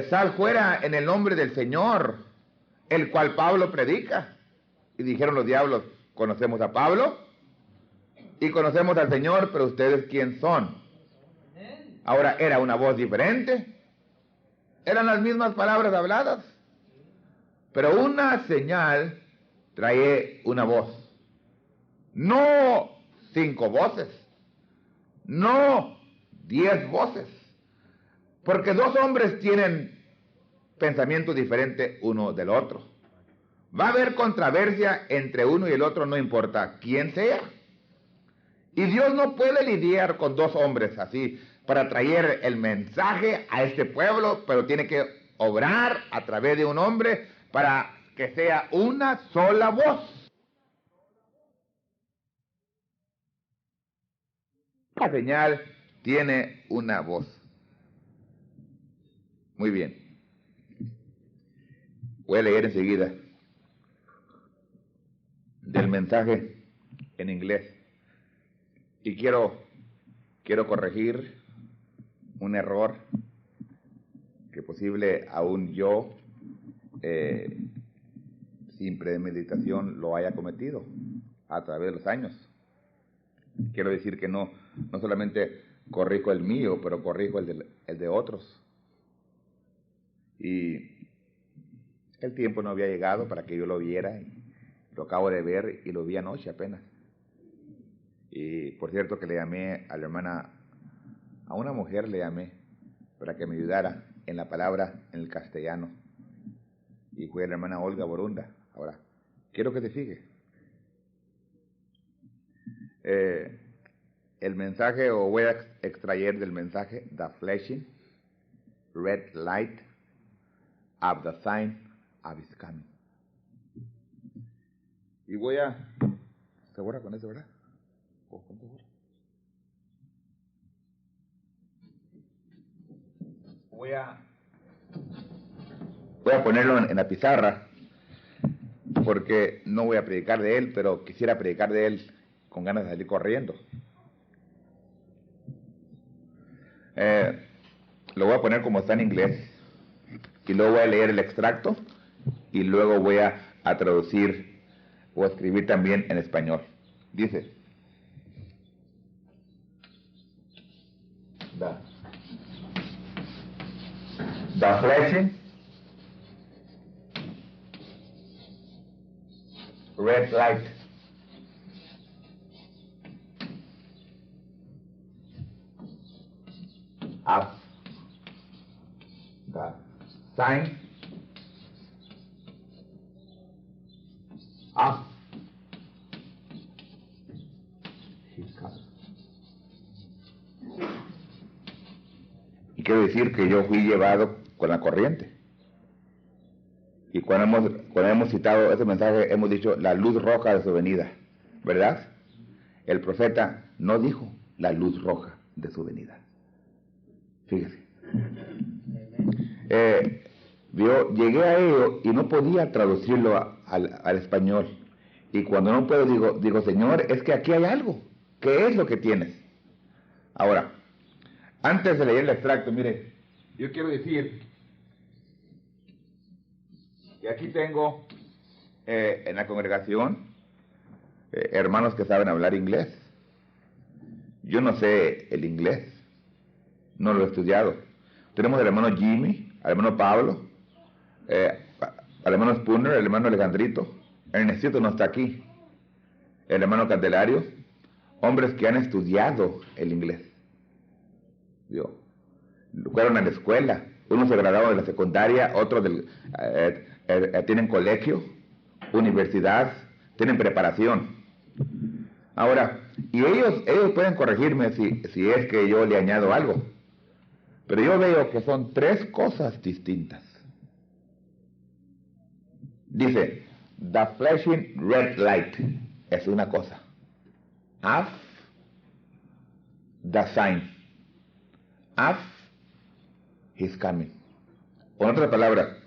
sal fuera en el nombre del Señor, el cual Pablo predica. Y dijeron los diablos: conocemos a Pablo y conocemos al Señor, pero ustedes ¿quién son? Ahora, era una voz diferente, eran las mismas palabras habladas, pero una señal trae una voz. No 5 voces, no 10 voces, porque 2 hombres tienen pensamientos diferentes uno del otro. Va a haber controversia entre uno y el otro, no importa quién sea. Y Dios no puede lidiar con 2 hombres así para traer el mensaje a este pueblo, pero tiene que obrar a través de un hombre para que sea una sola voz. La señal tiene una voz. Muy bien. Voy a leer enseguida del mensaje en inglés. Y quiero corregir un error que posible aún yo sin premeditación lo haya cometido a través de los años. Quiero decir que no solamente corrijo el mío, pero corrijo el de otros. Y el tiempo no había llegado para que yo lo viera, y lo acabo de ver y lo vi anoche apenas. Y por cierto que le llamé a la hermana, a una mujer le llamé para que me ayudara en la palabra en el castellano. Y fue la hermana Olga Borunda. Ahora, quiero que te fijes. El mensaje, o voy a extraer del mensaje, the flashing red light of the sign of his coming. Y voy a... ¿Segura con eso, verdad? Voy a ponerlo en la pizarra, porque no voy a predicar de él, pero quisiera predicar de él con ganas de salir corriendo. Lo voy a poner como está en inglés, y luego voy a leer el extracto, y luego voy a traducir o a escribir también en español. Dice: The flashing red light of the sign of his coming. Y quiero decir que yo fui llevado con la corriente. Y cuando hemos citado ese mensaje, hemos dicho la luz roja de su venida, ¿verdad? El profeta no dijo la luz roja de su venida. Fíjese. Yo llegué a ello y no podía traducirlo al español. Y cuando no puedo, digo, Señor, es que aquí hay algo. ¿Qué es lo que tienes? Ahora, antes de leer el extracto, mire, yo quiero decir que aquí tengo en la congregación hermanos que saben hablar inglés. Yo no sé el inglés, no lo he estudiado. Tenemos al hermano Jimmy, al hermano Pablo, al hermano Spooner, el hermano Alejandrito. Ernestito no está aquí. El hermano Candelario, hombres que han estudiado el inglés. Fueron a la escuela, unos se graduaron de la secundaria, otros tienen colegio, universidad, tienen preparación. Ahora, y ellos pueden corregirme si es que yo le añado algo, pero yo veo que son tres cosas distintas. Dice, the flashing red light es una cosa, of the sign of his coming. Con otras palabras,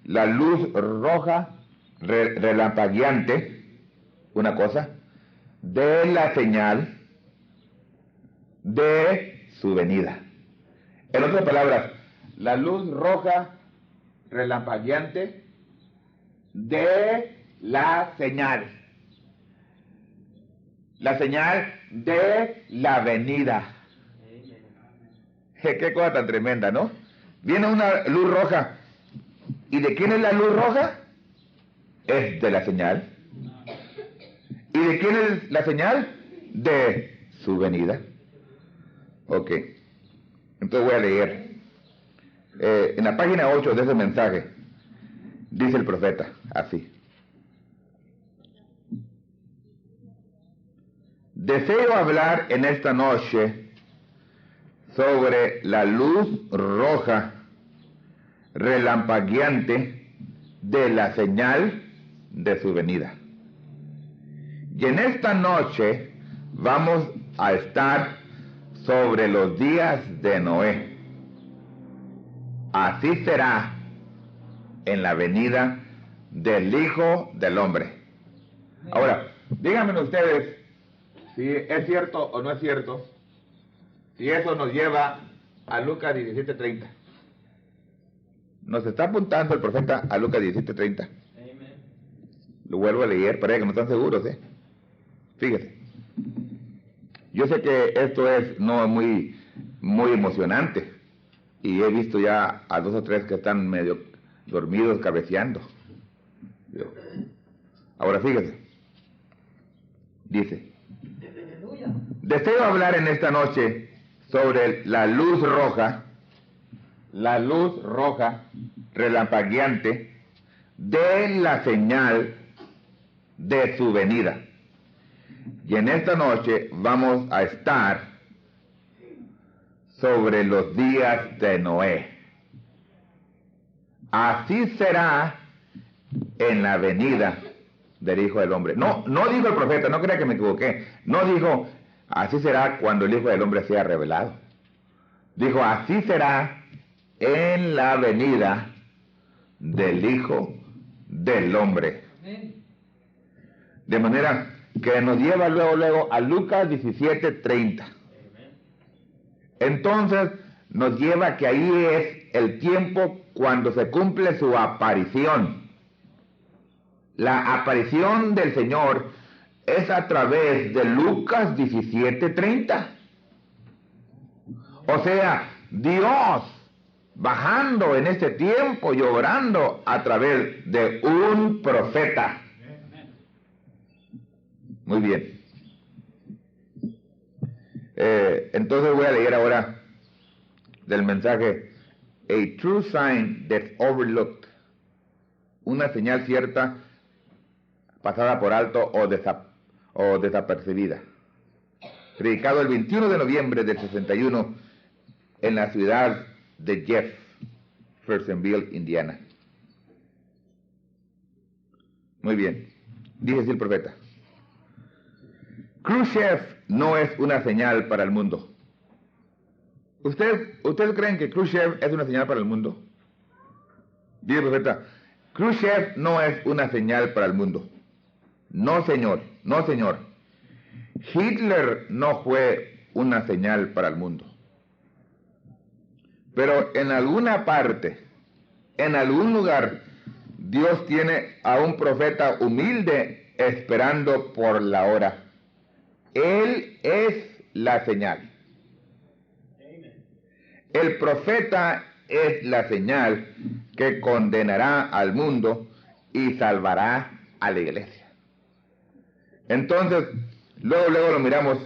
la luz roja relampagueante, una cosa, de la señal de su venida. En otras palabras, la luz roja relampagueante de la señal de la venida. Qué cosa tan tremenda, ¿no? Viene una luz roja. ¿Y de quién es la luz roja? Es de la señal. ¿Y de quién es la señal? De su venida. Ok. Entonces voy a leer. En la página 8 de ese mensaje, dice el profeta así: deseo hablar en esta noche sobre la luz roja relampagueante de la señal de su venida. Y en esta noche vamos a estar sobre los días de Noé. Así será en la venida del Hijo del Hombre. Ahora, díganme ustedes si es cierto o no es cierto, si eso nos lleva a Lucas 17:30. Nos está apuntando el profeta a Lucas 17:30. Lo vuelvo a leer para que no están seguros, ¿eh? Fíjese. Yo sé que esto es no muy emocionante. Y he visto ya a 2 o 3 que están medio dormidos, cabeceando. Ahora fíjese. Dice: deseo hablar en esta noche sobre la luz roja relampagueante de la señal de su venida. Y en esta noche vamos a estar sobre los días de Noé. Así será en la venida del Hijo del Hombre. No dijo el profeta, no crea que me equivoqué. No dijo, así será cuando el Hijo del Hombre sea revelado. Dijo, así será en la venida del Hijo del Hombre. De manera que nos lleva luego a Lucas 17:30. Entonces nos lleva que ahí es el tiempo cuando se cumple su aparición. La aparición del Señor es a través de Lucas 17:30. O sea, Dios bajando en este tiempo y obrando a través de un profeta. Muy bien. Entonces voy a leer ahora del mensaje: A true sign that's overlooked. Una señal cierta pasada por alto o desapercibida. Predicado el 21 de noviembre del 61 en la ciudad de Jeffersonville, Indiana. Muy bien. Dice así el profeta: Khrushchev no es una señal para el mundo. ¿Ustedes creen que Khrushchev es una señal para el mundo? Dice el profeta: Khrushchev no es una señal para el mundo. No, señor, no, señor. Hitler no fue una señal para el mundo. Pero en alguna parte, en algún lugar, Dios tiene a un profeta humilde esperando por la hora. Él es la señal. El profeta es la señal que condenará al mundo y salvará a la iglesia. Entonces, luego lo miramos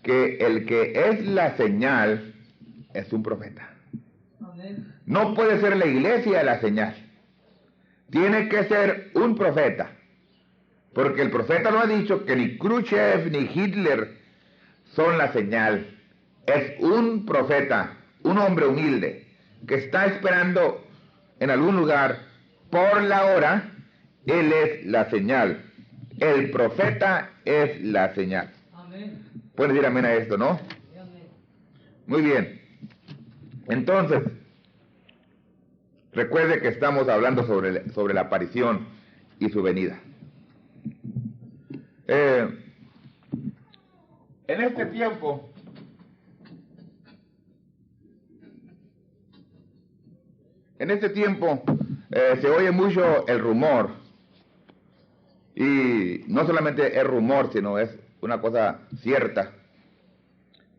que el que es la señal es un profeta. No puede ser la iglesia la señal. Tiene que ser un profeta. Porque el profeta lo ha dicho que ni Khrushchev ni Hitler son la señal. Es un profeta, un hombre humilde, que está esperando en algún lugar por la hora. Él es la señal. El profeta es la señal. Amén. Pueden decir amén a esto, ¿no? Amén. Muy bien. Entonces, recuerde que estamos hablando sobre la aparición y su venida. En este tiempo, se oye mucho el rumor, y no solamente es rumor, sino es una cosa cierta,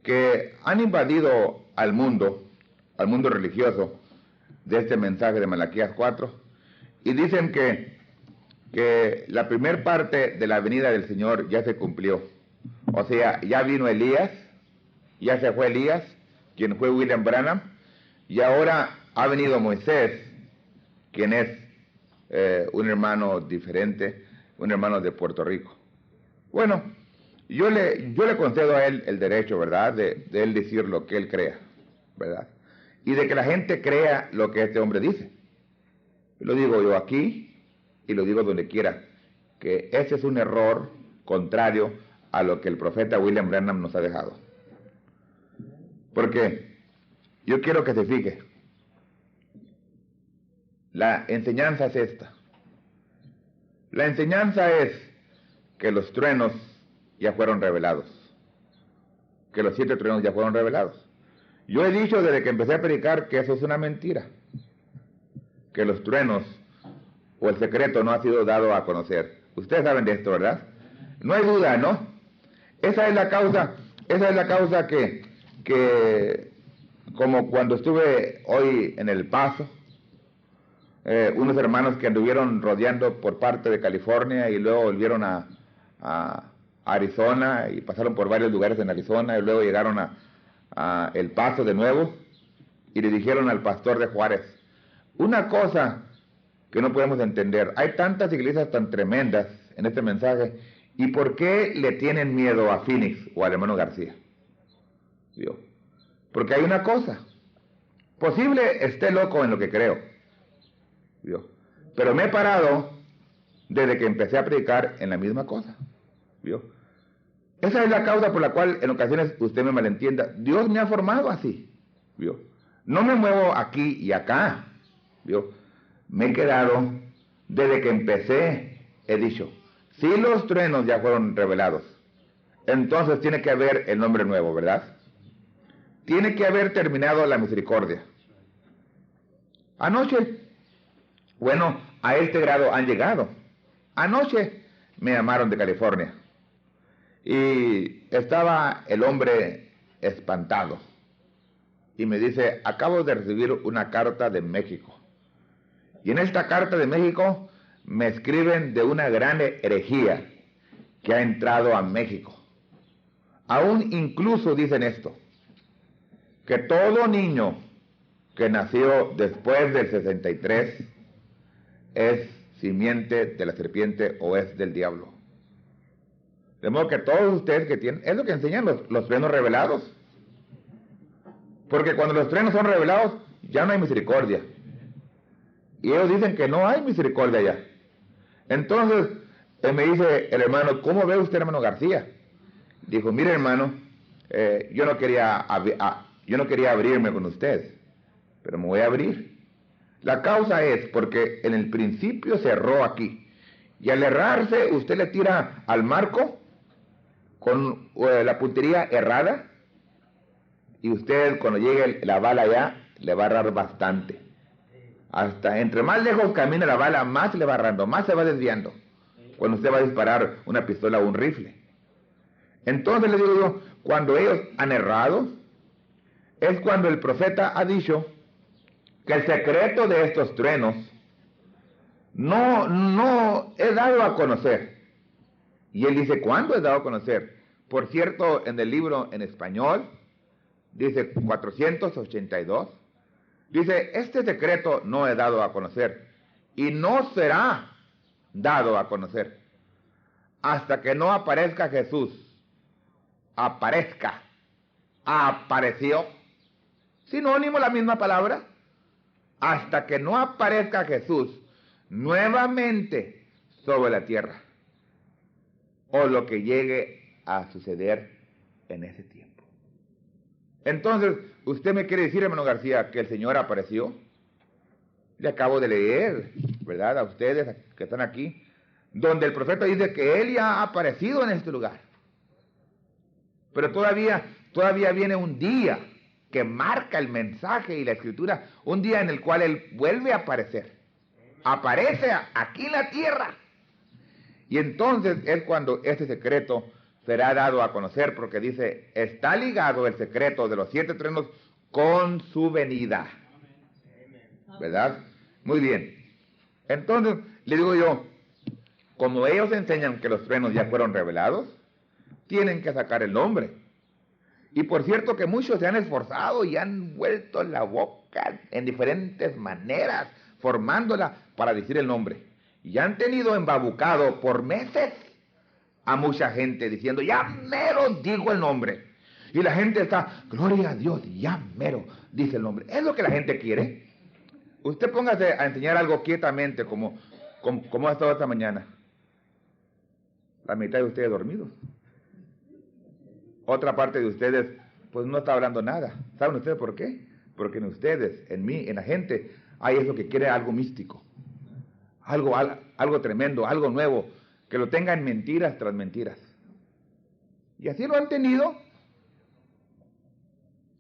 que han invadido al mundo religioso de este mensaje de Malaquías 4, y dicen que la primer parte de la venida del Señor ya se cumplió. O sea, ya vino Elías, ya se fue Elías, quien fue William Branham, y ahora ha venido Moisés, quien es un hermano diferente, un hermano de Puerto Rico. Bueno, yo le concedo a él el derecho, ¿verdad?, de él decir lo que él crea, ¿verdad? Y de que la gente crea lo que este hombre dice. Lo digo yo aquí y lo digo donde quiera, que ese es un error contrario a lo que el profeta William Branham nos ha dejado. Porque yo quiero que se fije, la enseñanza es esta. La enseñanza es que los truenos ya fueron revelados, que los 7 truenos ya fueron revelados. Yo he dicho desde que empecé a predicar que eso es una mentira, que los truenos o el secreto no ha sido dado a conocer. Ustedes saben de esto, ¿verdad? No hay duda, ¿no? Esa es la causa que como cuando estuve hoy en El Paso, unos hermanos que anduvieron rodeando por parte de California y luego volvieron a Arizona y pasaron por varios lugares en Arizona y luego llegaron a El Paso de nuevo y le dijeron al pastor de Juárez, una cosa que no podemos entender, hay tantas iglesias tan tremendas en este mensaje, ¿y por qué le tienen miedo a Phoenix o al hermano García? ¿Vio? Porque hay una cosa, posible esté loco en lo que creo, ¿vio? Pero me he parado desde que empecé a predicar en la misma cosa, ¿vio? Esa es la causa por la cual en ocasiones usted me malentienda. Dios me ha formado así, ¿vio? No me muevo aquí y acá, ¿vio? Me he quedado desde que empecé, he dicho, si los truenos ya fueron revelados, entonces tiene que haber el nombre nuevo, ¿verdad? Tiene que haber terminado la misericordia. Anoche, bueno, a este grado han llegado. Anoche me llamaron de California y estaba el hombre espantado y me dice, acabo de recibir una carta de México. Y en esta carta de México me escriben de una gran herejía que ha entrado a México. Aún incluso dicen esto, que todo niño que nació después del 63 es simiente de la serpiente o es del diablo. De modo que todos ustedes que tienen, es lo que enseñan los truenos revelados. Porque cuando los truenos son revelados, ya no hay misericordia. Y ellos dicen que no hay misericordia ya. Entonces, me dice el hermano, ¿cómo ve usted, hermano García? Dijo, mire hermano, yo no quería abrirme con usted, pero me voy a abrir. La causa es porque en el principio se erró aquí. Y al errarse, usted le tira al marco con la puntería errada. Y usted, cuando llegue la bala allá, le va a errar bastante. Hasta entre más lejos camina la bala, más le va errando, más se va desviando. Cuando usted va a disparar una pistola o un rifle. Entonces le digo yo, cuando ellos han errado, es cuando el profeta ha dicho que el secreto de estos truenos no es dado a conocer. Y él dice, ¿cuándo es dado a conocer? Por cierto, en el libro en español, dice 482, dice, este secreto no es dado a conocer y no será dado a conocer hasta que no aparezca Jesús. Aparezca, apareció, sinónimo la misma palabra, hasta que no aparezca Jesús nuevamente sobre la tierra, o lo que llegue a suceder en ese tiempo. Entonces, ¿usted me quiere decir, hermano García, que el Señor apareció? Le acabo de leer, ¿verdad? A ustedes que están aquí, donde el profeta dice que Él ya ha aparecido en este lugar. Pero todavía viene un día que marca el mensaje y la escritura, un día en el cual Él vuelve a aparecer. Aparece aquí en la tierra. Y entonces es cuando este secreto será dado a conocer, porque dice, está ligado el secreto de los 7 truenos con su venida. ¿Verdad? Muy bien. Entonces, le digo yo, como ellos enseñan que los truenos ya fueron revelados, tienen que sacar el nombre. Y por cierto que muchos se han esforzado y han vuelto la boca en diferentes maneras, formándola para decir el nombre. Y han tenido embabucado por meses a mucha gente diciendo, ya mero digo el nombre. Y la gente está, gloria a Dios, ya mero dice el nombre. Es lo que la gente quiere. Usted póngase a enseñar algo quietamente como ha estado esta mañana. La mitad de ustedes dormidos. Otra parte de ustedes, pues no está hablando nada. ¿Saben ustedes por qué? Porque en ustedes, en mí, en la gente, hay eso que quiere algo místico. Algo tremendo, algo nuevo, que lo tengan mentiras tras mentiras. Y así lo han tenido,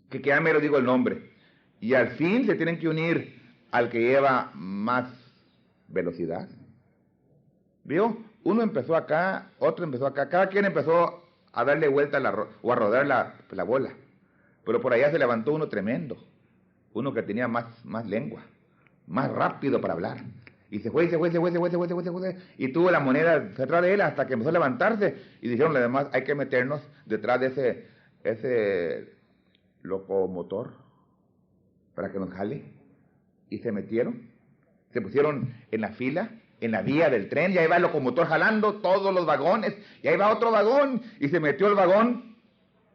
que ya me lo digo el nombre. Y al fin se tienen que unir al que lleva más velocidad. ¿Vio? Uno empezó acá, otro empezó acá, cada quien empezó a darle vuelta o a rodar la bola. Pero por allá se levantó uno tremendo, uno que tenía más lengua, más rápido para hablar. Y se fue, y tuvo la moneda detrás de él hasta que empezó a levantarse. Y dijeron además, hay que meternos detrás de ese locomotor para que nos jale. Y se metieron, se pusieron en la fila, en la vía del tren, y ahí va el locomotor jalando todos los vagones, y ahí va otro vagón, y se metió el vagón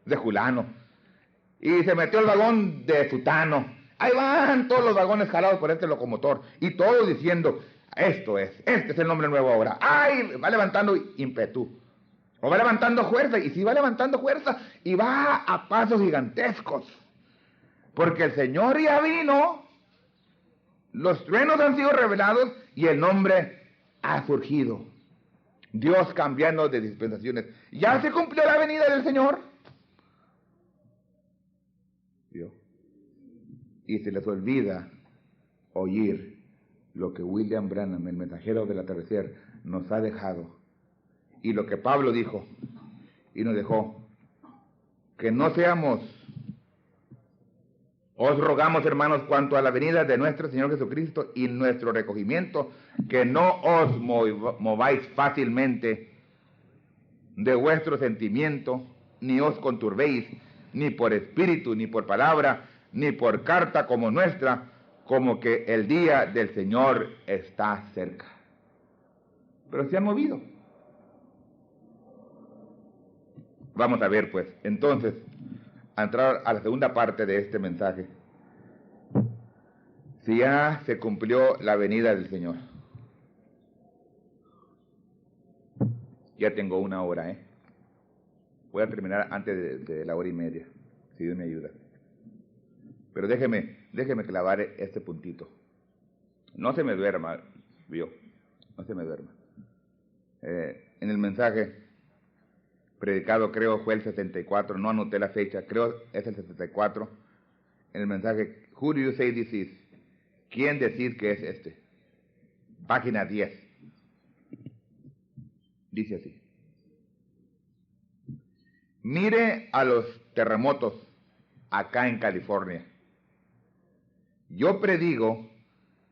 de Julano, y se metió el vagón de Sutano. Ahí van todos los vagones jalados por este locomotor, y todos diciendo, este es el nombre nuevo ahora. ¡Ay! Va levantando ímpetu, o va levantando fuerza, y si va levantando fuerza, y va a pasos gigantescos, porque el Señor ya vino, los truenos han sido revelados, y el nombre ha surgido. Dios cambiando de dispensaciones. Ya se cumplió la venida del Señor. ¿Vio? Y se les olvida oír lo que William Branham, el mensajero del atardecer, nos ha dejado. Y lo que Pablo dijo y nos dejó. Que no seamos, os rogamos, hermanos, cuanto a la venida de nuestro Señor Jesucristo y nuestro recogimiento, que no os mováis fácilmente de vuestro sentimiento, ni os conturbéis, ni por espíritu, ni por palabra, ni por carta como nuestra, como que el día del Señor está cerca. Pero se han movido. Vamos a ver, pues, entonces, a entrar a la segunda parte de este mensaje. Si ya se cumplió la venida del Señor. Ya tengo 1 hora, Voy a terminar antes de la 1:30, si Dios me ayuda. Pero déjeme clavar este puntito. No se me duerma, ¿vio? No se me duerma. En el mensaje predicado, creo fue el 74, no anoté la fecha, creo es el 74. En el mensaje, who do you say this is? ¿Quién decir que es este? Página 10. Dice así. Mire a los terremotos acá en California. Yo predigo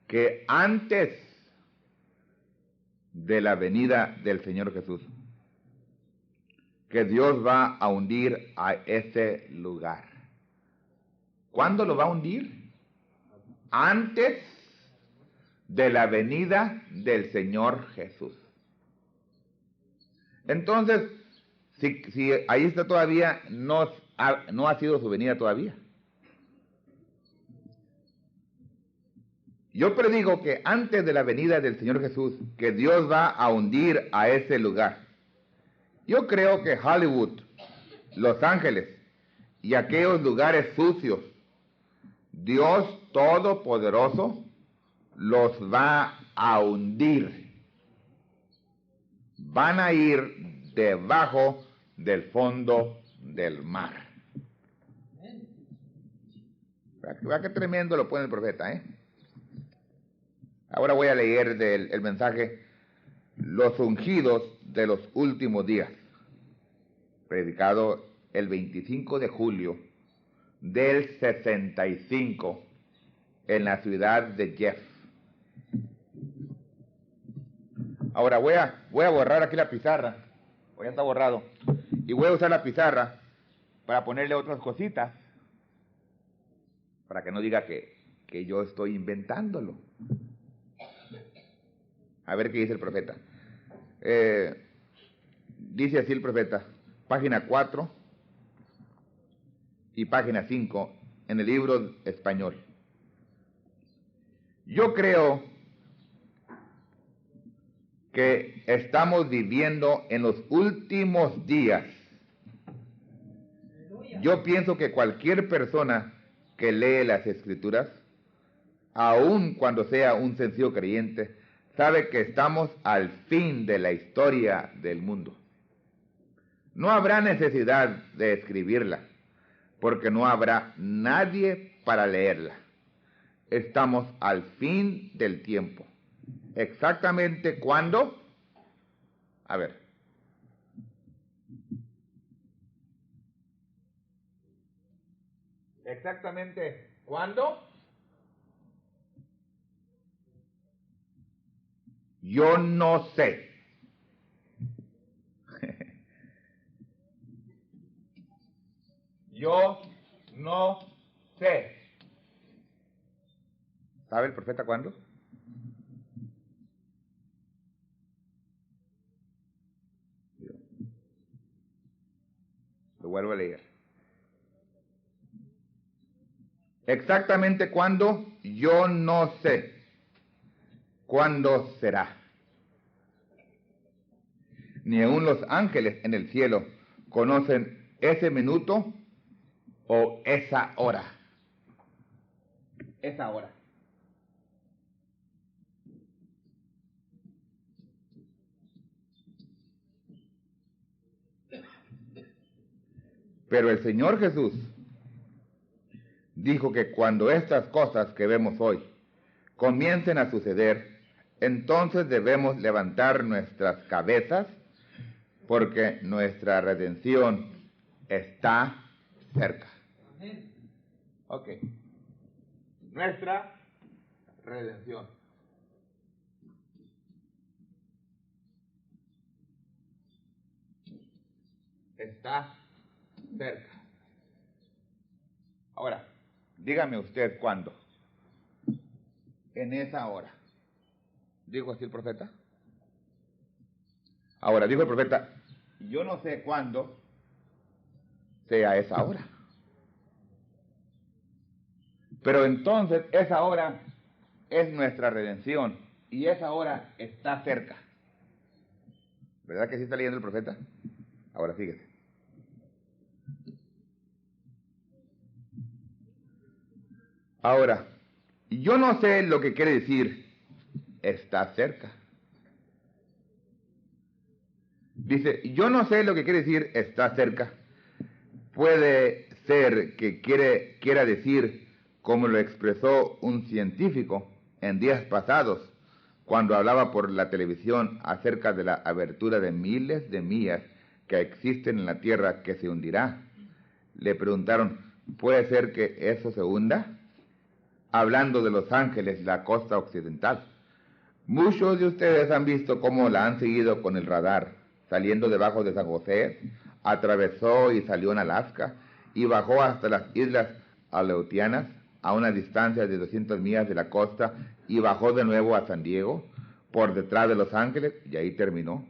que antes de la venida del Señor Jesús, que Dios va a hundir a ese lugar. ¿Cuándo lo va a hundir? Antes de la venida del Señor Jesús. Entonces, si ahí está todavía, no ha sido su venida todavía. Yo predigo que antes de la venida del Señor Jesús, que Dios va a hundir a ese lugar. Yo creo que Hollywood, Los Ángeles y aquellos lugares sucios, Dios Todopoderoso los va a hundir. Van a ir debajo del fondo del mar. Vea qué tremendo lo pone el profeta, Ahora voy a leer el mensaje, los ungidos de los últimos días, predicado el 25 de julio del 65 en la ciudad de Jeff. Ahora voy a borrar aquí la pizarra, o ya está borrado, y voy a usar la pizarra para ponerle otras cositas, para que no diga que yo estoy inventándolo. A ver qué dice el profeta. Dice así el profeta, página 4 y página 5 en el libro español. Yo creo que estamos viviendo en los últimos días. Yo pienso que cualquier persona que lee las Escrituras, aun cuando sea un sencillo creyente, sabe que estamos al fin de la historia del mundo. No habrá necesidad de escribirla, porque no habrá nadie para leerla. Estamos al fin del tiempo. ¿Exactamente cuándo? A ver. ¿Exactamente cuándo? Yo no sé. Yo no sé. ¿Sabe el profeta cuándo? Lo vuelvo a leer. Exactamente cuándo, yo no sé. ¿Cuándo será? Ni aun los ángeles en el cielo conocen ese minuto o esa hora. Esa hora. Pero el Señor Jesús dijo que cuando estas cosas que vemos hoy comiencen a suceder, entonces debemos levantar nuestras cabezas porque nuestra redención está cerca. Ok. Nuestra redención está cerca. Ahora, dígame usted cuándo. En esa hora. ¿Dijo así el profeta? Ahora, dijo el profeta, yo no sé cuándo sea esa hora. Pero entonces esa hora es nuestra redención y esa hora está cerca. ¿Verdad que sí está leyendo el profeta? Ahora fíjese. Ahora, yo no sé lo que quiere decir está cerca. Dice, yo no sé lo que quiere decir está cerca. Puede ser que quiera decir, como lo expresó un científico en días pasados, cuando hablaba por la televisión acerca de la abertura de miles de millas que existen en la Tierra que se hundirá. Le preguntaron, ¿puede ser que eso se hunda? Hablando de Los Ángeles, la costa occidental. Muchos de ustedes han visto cómo la han seguido con el radar, saliendo debajo de San José, atravesó y salió en Alaska y bajó hasta las islas Aleutianas a una distancia de 200 millas de la costa y bajó de nuevo a San Diego, por detrás de Los Ángeles y ahí terminó.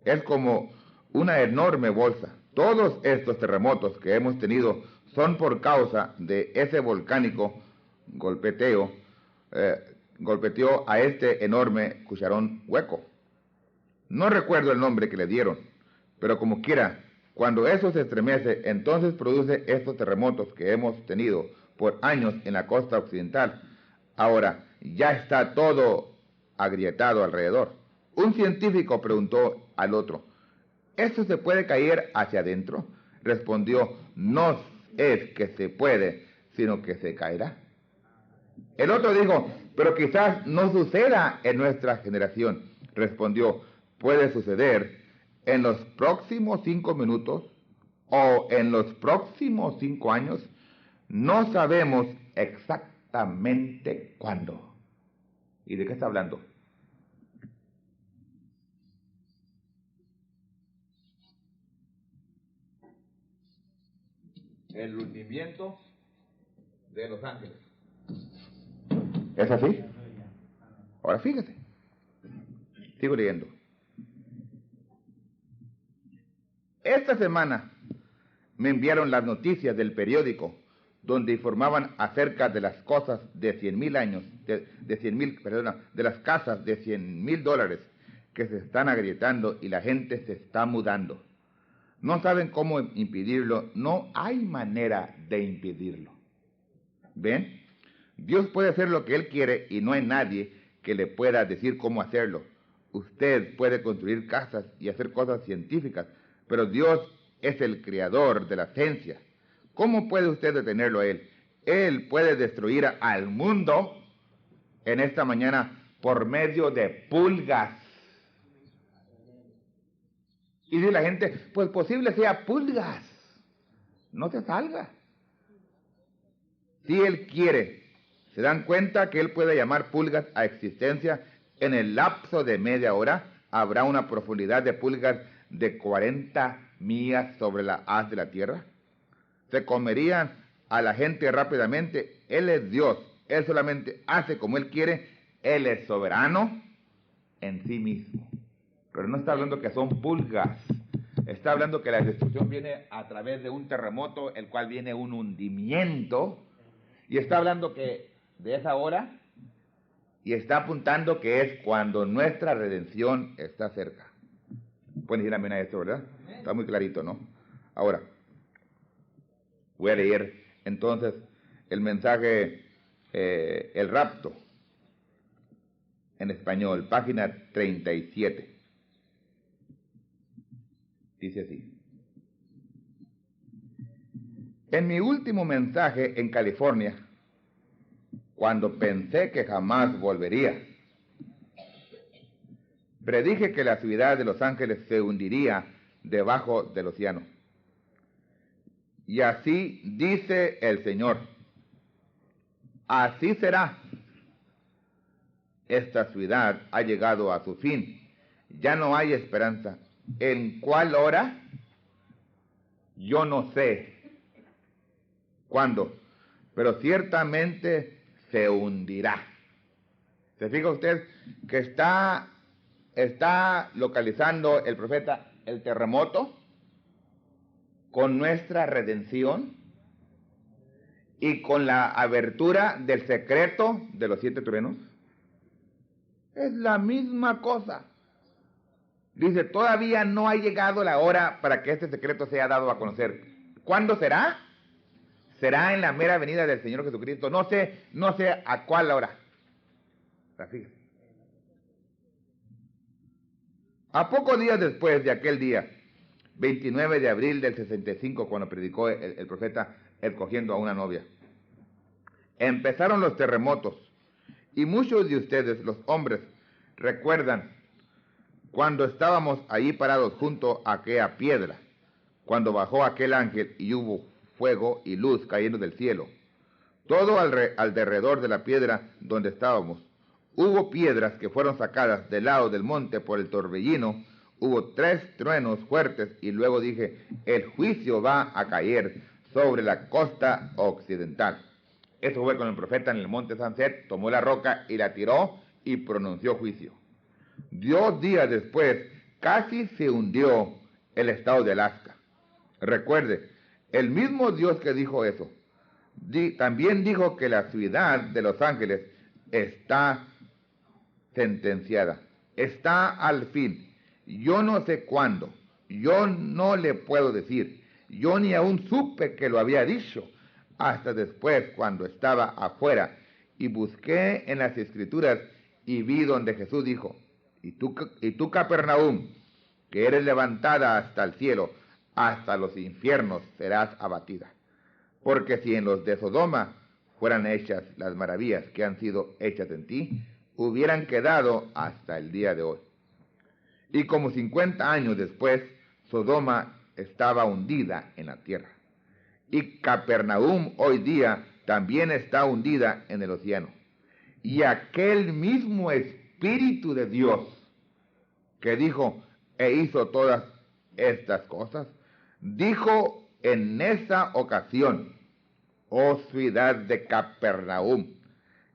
Es como una enorme bolsa. Todos estos terremotos que hemos tenido son por causa de ese volcánico golpeteó a este enorme cucharón hueco. No recuerdo el nombre que le dieron, pero como quiera, cuando eso se estremece, entonces produce estos terremotos que hemos tenido por años en la costa occidental. Ahora, ya está todo agrietado alrededor. Un científico preguntó al otro, ¿esto se puede caer hacia adentro? Respondió, no es que se puede, sino que se caerá. El otro dijo, pero quizás no suceda en nuestra generación. Respondió, puede suceder en los próximos 5 minutos o en los próximos 5 años. No sabemos exactamente cuándo. ¿Y de qué está hablando? El hundimiento de Los Ángeles. ¿Es así? Ahora fíjese. Sigo leyendo. Esta semana me enviaron las noticias del periódico donde informaban acerca de las cosas de 100,000 años, de las casas de $100,000 que se están agrietando y la gente se está mudando. No saben cómo impedirlo, no hay manera de impedirlo. ¿Ven? Dios puede hacer lo que Él quiere y no hay nadie que le pueda decir cómo hacerlo. Usted puede construir casas y hacer cosas científicas, pero Dios es el creador de la ciencia. ¿Cómo puede usted detenerlo a Él? Él puede destruir al mundo. En esta mañana por medio de pulgas. Y dice la gente, pues posible sea pulgas. No se salga. Si Él quiere, se dan cuenta que Él puede llamar pulgas a existencia. En el lapso de media hora habrá una profundidad de pulgas de 40 millas sobre la haz de la tierra. Se comerían a la gente rápidamente. Él es Dios. Él solamente hace como Él quiere. Él es soberano en sí mismo. Pero no está hablando que son pulgas. Está hablando que la destrucción viene a través de un terremoto, el cual viene un hundimiento. Y está hablando que de esa hora, y está apuntando que es cuando nuestra redención está cerca. Pueden decir amén a esto, ¿verdad? Está muy clarito, ¿no? Ahora, voy a leer entonces el mensaje, el rapto, en español, página 37. Dice así. En mi último mensaje en California, cuando pensé que jamás volvería, predije que la ciudad de Los Ángeles se hundiría debajo del océano. Y así dice el Señor. Así será. Esta ciudad ha llegado a su fin. Ya no hay esperanza. ¿En cuál hora? Yo no sé cuándo, pero ciertamente se hundirá. ¿Se fija usted que está localizando el profeta el terremoto con nuestra redención y con la abertura del secreto de los 7 truenos? Es la misma cosa. Dice, todavía no ha llegado la hora para que este secreto sea dado a conocer. ¿Cuándo será? Será en la mera venida del Señor Jesucristo. No sé a cuál hora. Fíjese. A pocos días después de aquel día, 29 de abril del 65, cuando predicó el profeta escogiendo a una novia, empezaron los terremotos. Y muchos de ustedes, los hombres, recuerdan cuando estábamos ahí parados junto a aquella piedra, cuando bajó aquel ángel y hubo fuego y luz cayendo del cielo. Todo alrededor de la piedra donde estábamos. Hubo piedras que fueron sacadas del lado del monte por el torbellino. Hubo 3 truenos fuertes y luego dije, el juicio va a caer sobre la costa occidental. Eso fue cuando el profeta en el monte Sunset tomó la roca y la tiró y pronunció juicio. 2 días después casi se hundió el estado de Alaska. Recuerde, el mismo Dios que dijo eso, también dijo que la ciudad de Los Ángeles está sentenciada, está al fin. Yo no sé cuándo, yo no le puedo decir, yo ni aún supe que lo había dicho, hasta después cuando estaba afuera y busqué en las Escrituras y vi donde Jesús dijo, y tú Capernaum, que eres levantada hasta el cielo, hasta los infiernos serás abatida. Porque si en los de Sodoma fueran hechas las maravillas que han sido hechas en ti, hubieran quedado hasta el día de hoy. Y como 50 años después, Sodoma estaba hundida en la tierra. Y Capernaum hoy día también está hundida en el océano. Y aquel mismo Espíritu de Dios que dijo e hizo todas estas cosas, dijo en esa ocasión, oh ciudad de Capernaum,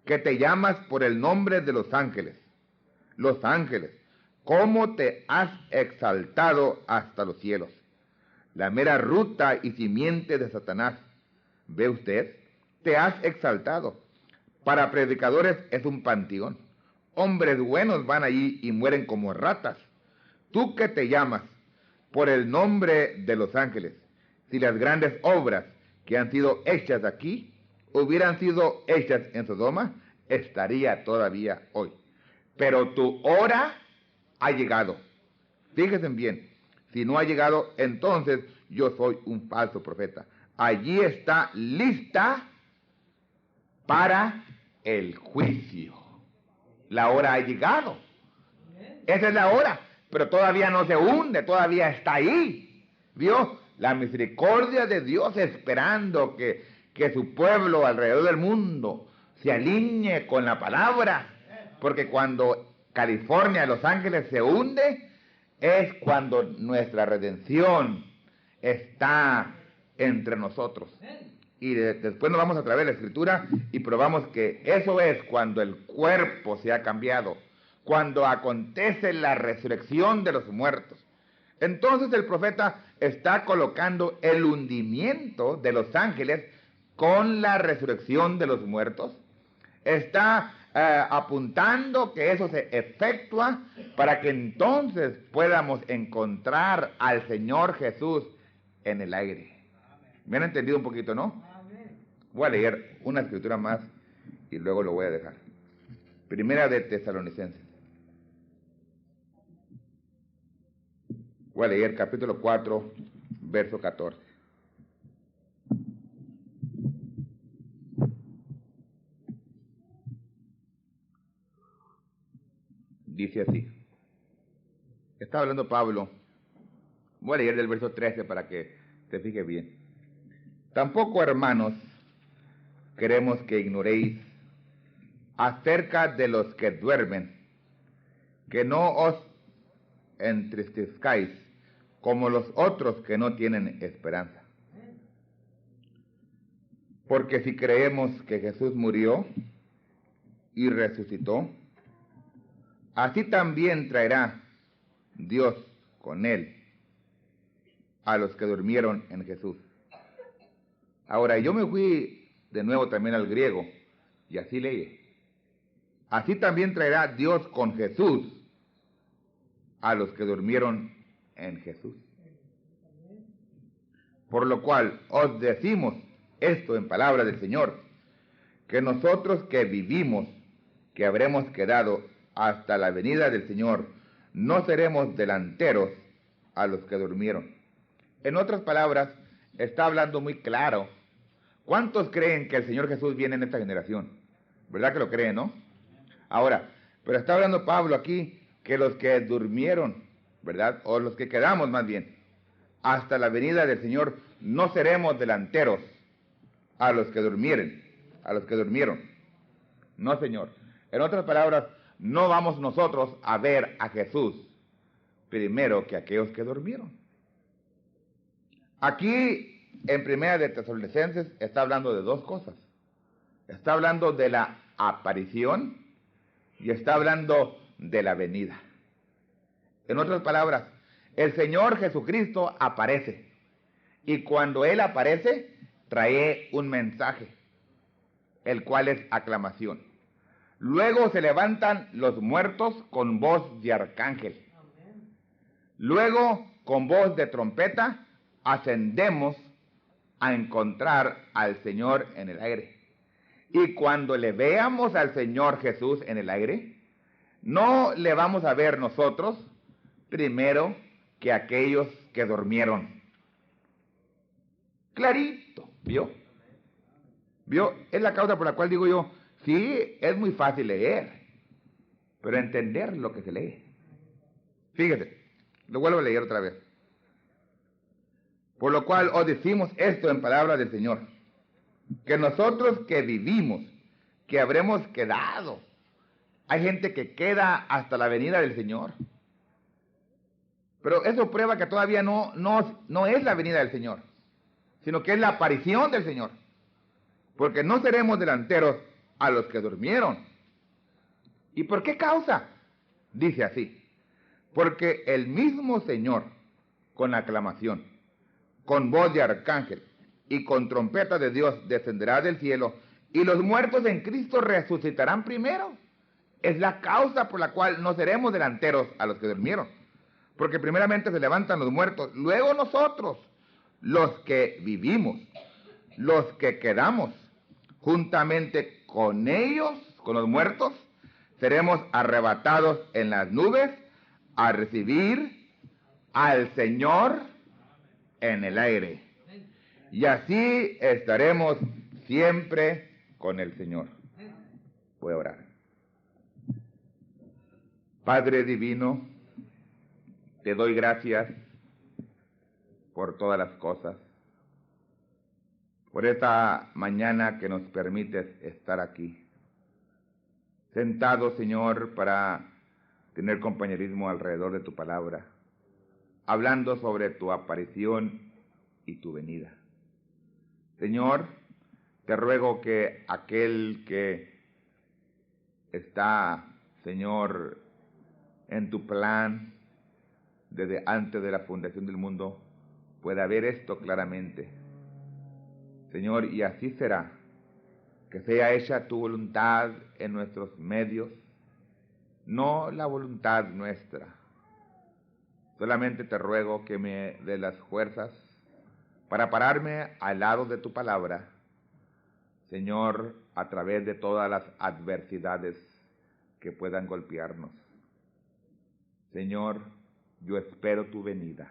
que te llamas por el nombre de los ángeles, ¿cómo te has exaltado hasta los cielos? La mera ruta y simiente de Satanás. ¿Ve usted? Te has exaltado. Para predicadores es un panteón. Hombres buenos van allí y mueren como ratas. Tú que te llamas por el nombre de los ángeles, si las grandes obras que han sido hechas aquí hubieran sido hechas en Sodoma, estaría todavía hoy. Pero tu hora ha llegado. Fíjense bien, si no ha llegado, entonces yo soy un falso profeta. Allí está lista para el juicio. La hora ha llegado. Esa es la hora. Pero todavía no se hunde, todavía está ahí. ¿Vio? La misericordia de Dios esperando que su pueblo alrededor del mundo se alinee con la palabra. Porque cuando California, Los Ángeles se hunde, es cuando nuestra redención está entre nosotros. Y después nos vamos a través de la Escritura y probamos que eso es cuando el cuerpo se ha cambiado, cuando acontece la resurrección de los muertos. Entonces el profeta está colocando el hundimiento de los ángeles con la resurrección de los muertos. Está apuntando que eso se efectúa para que entonces podamos encontrar al Señor Jesús en el aire. ¿Me han entendido un poquito, no? Voy a leer una escritura más y luego lo voy a dejar. Primera de Tesalonicenses. Voy a leer capítulo 4, verso 14. Dice así. Está hablando Pablo. Voy a leer del verso 13 para que te fijes bien. Tampoco, hermanos, queremos que ignoréis acerca de los que duermen, que no os entristezcáis como los otros que no tienen esperanza. Porque si creemos que Jesús murió y resucitó, así también traerá Dios con él a los que durmieron en Jesús. Ahora, yo me fui de nuevo también al griego y así leí. Así también traerá Dios con Jesús a los que durmieron en Jesús. Por lo cual os decimos esto en palabra del Señor, que nosotros que vivimos, que habremos quedado hasta la venida del Señor, no seremos delanteros a los que durmieron. En otras palabras, está hablando muy claro. ¿Cuántos creen que el Señor Jesús viene en esta generación? ¿Verdad que lo creen, no? Ahora, pero está hablando Pablo aquí que los que durmieron, ¿verdad? O los que quedamos más bien, hasta la venida del Señor, no seremos delanteros a los que durmieron. No, Señor. En otras palabras, no vamos nosotros a ver a Jesús primero que aquellos que durmieron. Aquí, en Primera de Tesalonicenses, está hablando de dos cosas. Está hablando de la aparición y está hablando de la venida. En otras palabras, el Señor Jesucristo aparece. Y cuando Él aparece, trae un mensaje, el cual es aclamación. Luego se levantan los muertos con voz de arcángel. Luego, con voz de trompeta, ascendemos a encontrar al Señor en el aire. Y cuando le veamos al Señor Jesús en el aire, no le vamos a ver nosotros primero que aquellos que durmieron. Clarito, ¿vio? ¿Vio? Es la causa por la cual digo yo, sí, es muy fácil leer, pero entender lo que se lee. Fíjese, lo vuelvo a leer otra vez. Por lo cual os decimos esto en palabra del Señor, que nosotros que vivimos, que habremos quedado. Hay gente que queda hasta la venida del Señor. Pero eso prueba que todavía no es la venida del Señor, sino que es la aparición del Señor. Porque no seremos delanteros a los que durmieron. ¿Y por qué causa? Dice así, porque el mismo Señor, con aclamación, con voz de arcángel y con trompeta de Dios, descenderá del cielo, y los muertos en Cristo resucitarán primero. Es la causa por la cual no seremos delanteros a los que durmieron. Porque primeramente se levantan los muertos, luego nosotros, los que vivimos, los que quedamos, juntamente con ellos, con los muertos, seremos arrebatados en las nubes a recibir al Señor en el aire. Y así estaremos siempre con el Señor. Voy a orar. Padre divino, te doy gracias por todas las cosas, por esta mañana que nos permites estar aquí, sentados, Señor, para tener compañerismo alrededor de tu palabra, hablando sobre tu aparición y tu venida. Señor, te ruego que aquel que está, Señor, en tu plan desde antes de la fundación del mundo, pueda ver esto claramente. Señor, y así será, que sea hecha tu voluntad en nuestros medios, no la voluntad nuestra. Solamente te ruego que me dé las fuerzas para pararme al lado de tu palabra, Señor, a través de todas las adversidades que puedan golpearnos. Señor, yo espero tu venida.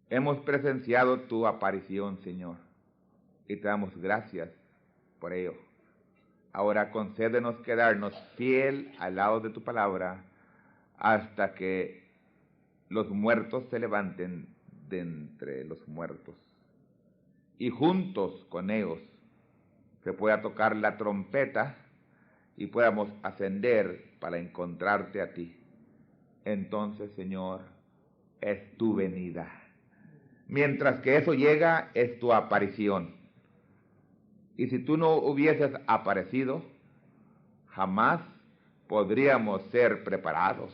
Hemos presenciado tu aparición, Señor, y te damos gracias por ello. Ahora concédenos quedarnos fiel al lado de tu palabra hasta que los muertos se levanten de entre los muertos y juntos con ellos se pueda tocar la trompeta y podamos ascender para encontrarte a ti. Entonces, Señor, es tu venida. Mientras que eso llega, es tu aparición. Y si tú no hubieses aparecido, jamás podríamos ser preparados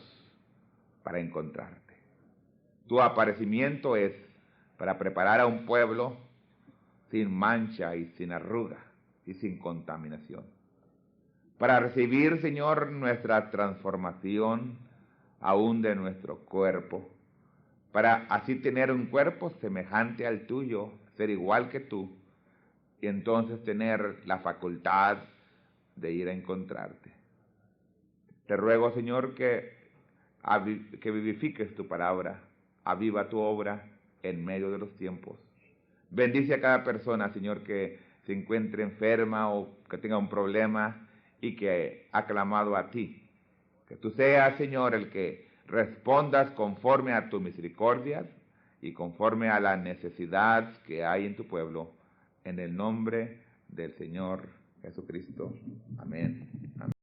para encontrarte. Tu aparecimiento es para preparar a un pueblo sin mancha y sin arruga y sin contaminación. Para recibir, Señor, nuestra transformación aún de nuestro cuerpo, para así tener un cuerpo semejante al tuyo, ser igual que tú, y entonces tener la facultad de ir a encontrarte. Te ruego, Señor, que vivifiques tu palabra, aviva tu obra en medio de los tiempos. Bendice a cada persona, Señor, que se encuentre enferma o que tenga un problema y que ha clamado a ti. Que tú seas, Señor, el que respondas conforme a tu misericordia y conforme a la necesidad que hay en tu pueblo. En el nombre del Señor Jesucristo. Amén. Amén.